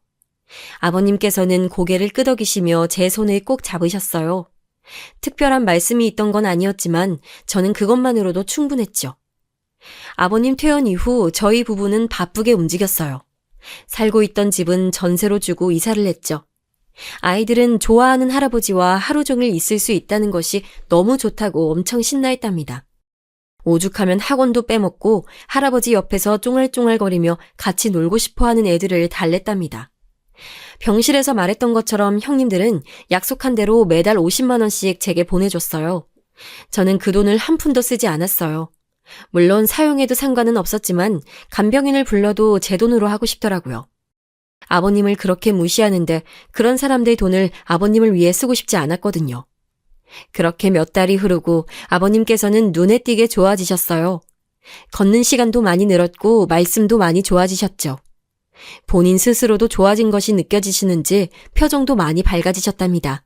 아버님께서는 고개를 끄덕이시며 제 손을 꼭 잡으셨어요. 특별한 말씀이 있던 건 아니었지만 저는 그것만으로도 충분했죠. 아버님 퇴원 이후 저희 부부는 바쁘게 움직였어요. 살고 있던 집은 전세로 주고 이사를 했죠. 아이들은 좋아하는 할아버지와 하루 종일 있을 수 있다는 것이 너무 좋다고 엄청 신나했답니다. 오죽하면 학원도 빼먹고 할아버지 옆에서 쫑알쫑알거리며 같이 놀고 싶어하는 애들을 달랬답니다. 병실에서 말했던 것처럼 형님들은 약속한 대로 매달 50만 원씩 제게 보내줬어요. 저는 그 돈을 한 푼도 쓰지 않았어요. 물론 사용해도 상관은 없었지만 간병인을 불러도 제 돈으로 하고 싶더라고요. 아버님을 그렇게 무시하는데 그런 사람들의 돈을 아버님을 위해 쓰고 싶지 않았거든요. 그렇게 몇 달이 흐르고 아버님께서는 눈에 띄게 좋아지셨어요. 걷는 시간도 많이 늘었고 말씀도 많이 좋아지셨죠. 본인 스스로도 좋아진 것이 느껴지시는지 표정도 많이 밝아지셨답니다.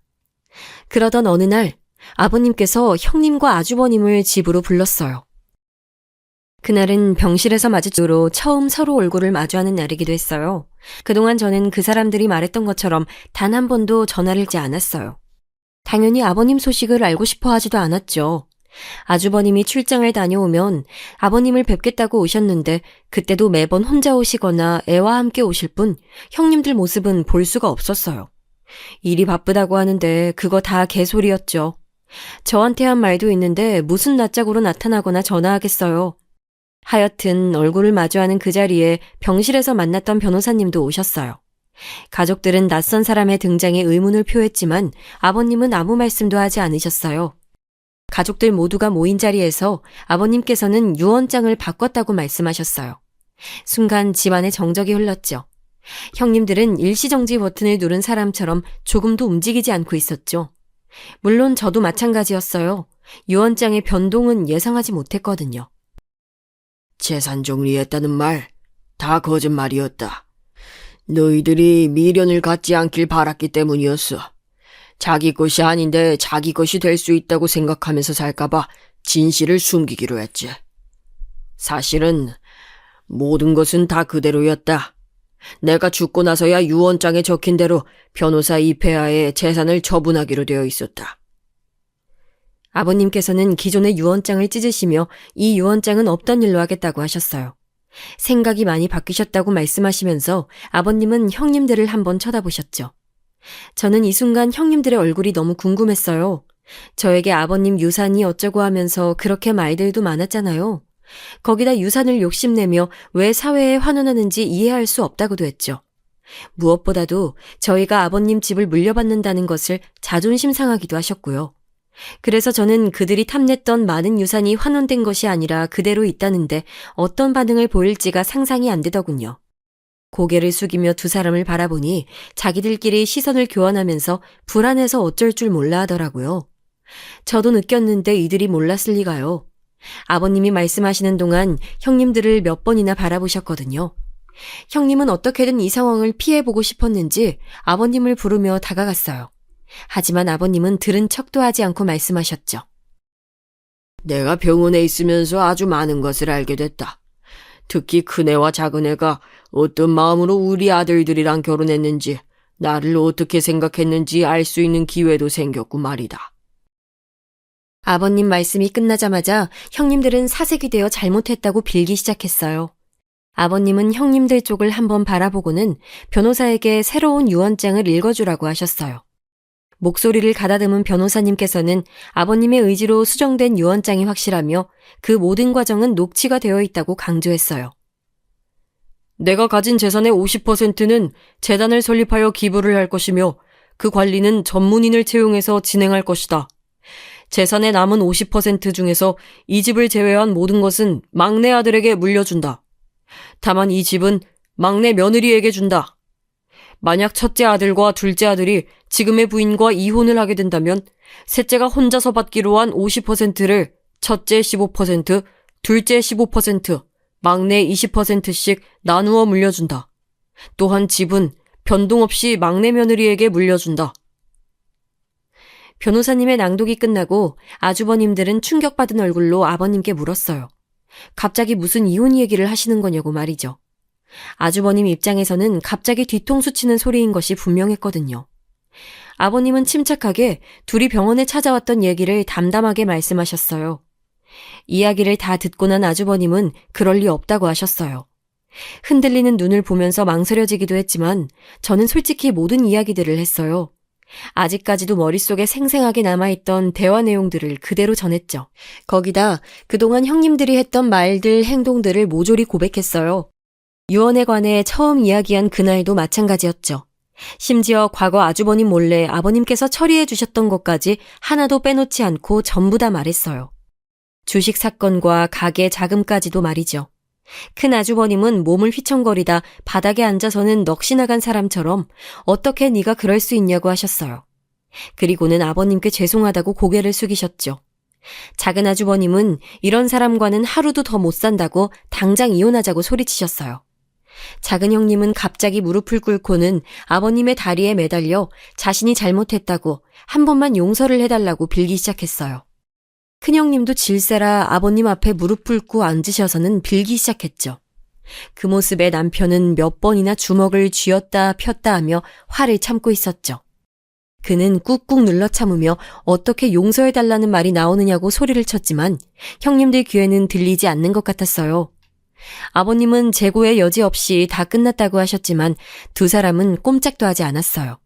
그러던 어느 날 아버님께서 형님과 아주버님을 집으로 불렀어요. 그날은 병실에서 마주치로 처음 서로 얼굴을 마주하는 날이기도 했어요. 그동안 저는 그 사람들이 말했던 것처럼 단 한 번도 전화를 하지 않았어요. 당연히 아버님 소식을 알고 싶어 하지도 않았죠. 아주버님이 출장을 다녀오면 아버님을 뵙겠다고 오셨는데 그때도 매번 혼자 오시거나 애와 함께 오실 뿐 형님들 모습은 볼 수가 없었어요. 일이 바쁘다고 하는데 그거 다 개소리였죠. 저한테 한 말도 있는데 무슨 낯짝으로 나타나거나 전화하겠어요. 하여튼 얼굴을 마주하는 그 자리에 병실에서 만났던 변호사님도 오셨어요. 가족들은 낯선 사람의 등장에 의문을 표했지만 아버님은 아무 말씀도 하지 않으셨어요. 가족들 모두가 모인 자리에서 아버님께서는 유언장을 바꿨다고 말씀하셨어요. 순간 집안에 정적이 흘렀죠. 형님들은 일시정지 버튼을 누른 사람처럼 조금도 움직이지 않고 있었죠. 물론 저도 마찬가지였어요. 유언장의 변동은 예상하지 못했거든요. 재산 정리했다는 말 다 거짓말이었다. 너희들이 미련을 갖지 않길 바랐기 때문이었어. 자기 것이 아닌데 자기 것이 될 수 있다고 생각하면서 살까봐 진실을 숨기기로 했지. 사실은 모든 것은 다 그대로였다. 내가 죽고 나서야 유언장에 적힌 대로 변호사 이폐하의 재산을 처분하기로 되어 있었다. 아버님께서는 기존의 유언장을 찢으시며 이 유언장은 없던 일로 하겠다고 하셨어요. 생각이 많이 바뀌셨다고 말씀하시면서 아버님은 형님들을 한번 쳐다보셨죠. 저는 이 순간 형님들의 얼굴이 너무 궁금했어요. 저에게 아버님 유산이 어쩌고 하면서 그렇게 말들도 많았잖아요. 거기다 유산을 욕심내며 왜 사회에 환원하는지 이해할 수 없다고도 했죠. 무엇보다도 저희가 아버님 집을 물려받는다는 것을 자존심 상하기도 하셨고요. 그래서 저는 그들이 탐냈던 많은 유산이 환원된 것이 아니라 그대로 있다는데 어떤 반응을 보일지가 상상이 안 되더군요. 고개를 숙이며 두 사람을 바라보니 자기들끼리 시선을 교환하면서 불안해서 어쩔 줄 몰라 하더라고요. 저도 느꼈는데 이들이 몰랐을 리가요. 아버님이 말씀하시는 동안 형님들을 몇 번이나 바라보셨거든요. 형님은 어떻게든 이 상황을 피해보고 싶었는지 아버님을 부르며 다가갔어요. 하지만 아버님은 들은 척도 하지 않고 말씀하셨죠. 내가 병원에 있으면서 아주 많은 것을 알게 됐다. 특히 큰애와 작은애가 어떤 마음으로 우리 아들들이랑 결혼했는지, 나를 어떻게 생각했는지 알 수 있는 기회도 생겼고 말이다. 아버님 말씀이 끝나자마자 형님들은 사색이 되어 잘못했다고 빌기 시작했어요. 아버님은 형님들 쪽을 한번 바라보고는 변호사에게 새로운 유언장을 읽어주라고 하셨어요. 목소리를 가다듬은 변호사님께서는 아버님의 의지로 수정된 유언장이 확실하며 그 모든 과정은 녹취가 되어 있다고 강조했어요. 내가 가진 재산의 50%는 재단을 설립하여 기부를 할 것이며 그 관리는 전문인을 채용해서 진행할 것이다. 재산의 남은 50% 중에서 이 집을 제외한 모든 것은 막내 아들에게 물려준다. 다만 이 집은 막내 며느리에게 준다. 만약 첫째 아들과 둘째 아들이 지금의 부인과 이혼을 하게 된다면 셋째가 혼자서 받기로 한 50%를 첫째 15%, 둘째 15%, 막내 20%씩 나누어 물려준다. 또한 집은 변동 없이 막내 며느리에게 물려준다. 변호사님의 낭독이 끝나고 아주버님들은 충격받은 얼굴로 아버님께 물었어요. 갑자기 무슨 이혼 얘기를 하시는 거냐고 말이죠. 아주버님 입장에서는 갑자기 뒤통수 치는 소리인 것이 분명했거든요. 아버님은 침착하게 둘이 병원에 찾아왔던 얘기를 담담하게 말씀하셨어요. 이야기를 다 듣고 난 아주버님은 그럴 리 없다고 하셨어요. 흔들리는 눈을 보면서 망설여지기도 했지만 저는 솔직히 모든 이야기들을 했어요. 아직까지도 머릿속에 생생하게 남아있던 대화 내용들을 그대로 전했죠. 거기다 그동안 형님들이 했던 말들, 행동들을 모조리 고백했어요. 유언에 관해 처음 이야기한 그날도 마찬가지였죠. 심지어 과거 아주버님 몰래 아버님께서 처리해 주셨던 것까지 하나도 빼놓지 않고 전부 다 말했어요. 주식 사건과 가게 자금까지도 말이죠. 큰 아주버님은 몸을 휘청거리다 바닥에 앉아서는 넋이 나간 사람처럼 어떻게 네가 그럴 수 있냐고 하셨어요. 그리고는 아버님께 죄송하다고 고개를 숙이셨죠. 작은 아주버님은 이런 사람과는 하루도 더 못 산다고 당장 이혼하자고 소리치셨어요. 작은 형님은 갑자기 무릎을 꿇고는 아버님의 다리에 매달려 자신이 잘못했다고 한 번만 용서를 해달라고 빌기 시작했어요. 큰형님도 질세라 아버님 앞에 무릎 꿇고 앉으셔서는 빌기 시작했죠. 그 모습에 남편은 몇 번이나 주먹을 쥐었다 폈다 하며 화를 참고 있었죠. 그는 꾹꾹 눌러 참으며 어떻게 용서해달라는 말이 나오느냐고 소리를 쳤지만 형님들 귀에는 들리지 않는 것 같았어요. 아버님은 재고의 여지 없이 다 끝났다고 하셨지만 두 사람은 꼼짝도 하지 않았어요.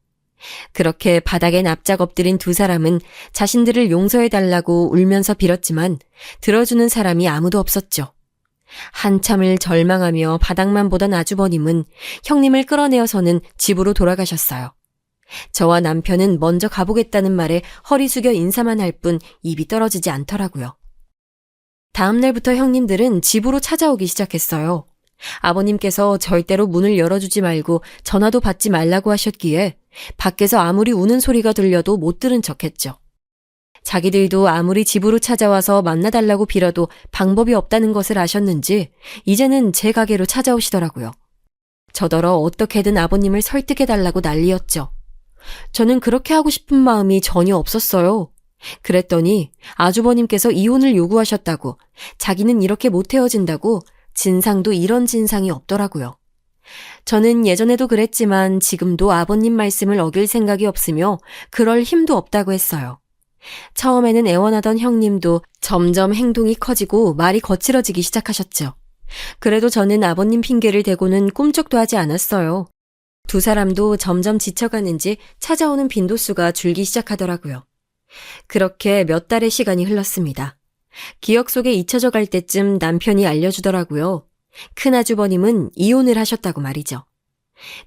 그렇게 바닥에 납작 엎드린 두 사람은 자신들을 용서해달라고 울면서 빌었지만 들어주는 사람이 아무도 없었죠. 한참을 절망하며 바닥만 보던 아주버님은 형님을 끌어내어서는 집으로 돌아가셨어요. 저와 남편은 먼저 가보겠다는 말에 허리 숙여 인사만 할 뿐 입이 떨어지지 않더라고요. 다음 날부터 형님들은 집으로 찾아오기 시작했어요. 아버님께서 절대로 문을 열어주지 말고 전화도 받지 말라고 하셨기에 밖에서 아무리 우는 소리가 들려도 못 들은 척했죠. 자기들도 아무리 집으로 찾아와서 만나달라고 빌어도 방법이 없다는 것을 아셨는지 이제는 제 가게로 찾아오시더라고요. 저더러 어떻게든 아버님을 설득해달라고 난리였죠. 저는 그렇게 하고 싶은 마음이 전혀 없었어요. 그랬더니 아주버님께서 이혼을 요구하셨다고, 자기는 이렇게 못 헤어진다고, 진상도 이런 진상이 없더라고요. 저는 예전에도 그랬지만 지금도 아버님 말씀을 어길 생각이 없으며 그럴 힘도 없다고 했어요. 처음에는 애원하던 형님도 점점 행동이 커지고 말이 거칠어지기 시작하셨죠. 그래도 저는 아버님 핑계를 대고는 꿈쩍도 하지 않았어요. 두 사람도 점점 지쳐가는지 찾아오는 빈도수가 줄기 시작하더라고요. 그렇게 몇 달의 시간이 흘렀습니다. 기억 속에 잊혀져 갈 때쯤 남편이 알려주더라고요. 큰아주버님은 이혼을 하셨다고 말이죠.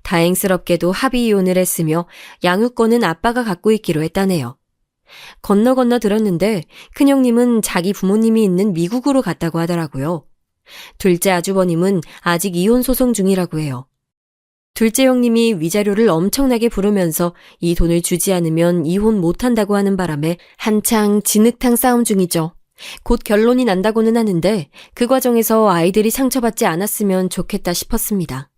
다행스럽게도 합의 이혼을 했으며 양육권은 아빠가 갖고 있기로 했다네요. 건너 들었는데 큰형님은 자기 부모님이 있는 미국으로 갔다고 하더라고요. 둘째 아주버님은 아직 이혼 소송 중이라고 해요. 둘째 형님이 위자료를 엄청나게 부르면서 이 돈을 주지 않으면 이혼 못한다고 하는 바람에 한창 진흙탕 싸움 중이죠. 곧 결론이 난다고는 하는데 그 과정에서 아이들이 상처받지 않았으면 좋겠다 싶었습니다.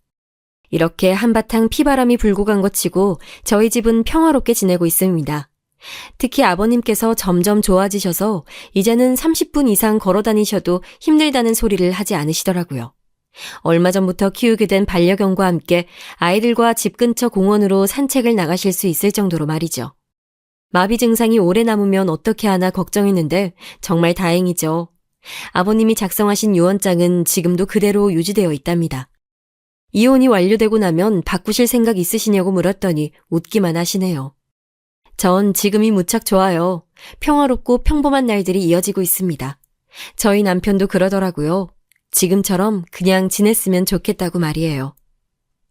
이렇게 한바탕 피바람이 불고 간 것 치고 저희 집은 평화롭게 지내고 있습니다. 특히 아버님께서 점점 좋아지셔서 이제는 30분 이상 걸어 다니셔도 힘들다는 소리를 하지 않으시더라고요. 얼마 전부터 키우게 된 반려견과 함께 아이들과 집 근처 공원으로 산책을 나가실 수 있을 정도로 말이죠. 마비 증상이 오래 남으면 어떻게 하나 걱정했는데 정말 다행이죠. 아버님이 작성하신 유언장은 지금도 그대로 유지되어 있답니다. 이혼이 완료되고 나면 바꾸실 생각 있으시냐고 물었더니 웃기만 하시네요. 전 지금이 무척 좋아요. 평화롭고 평범한 날들이 이어지고 있습니다. 저희 남편도 그러더라고요. 지금처럼 그냥 지냈으면 좋겠다고 말이에요.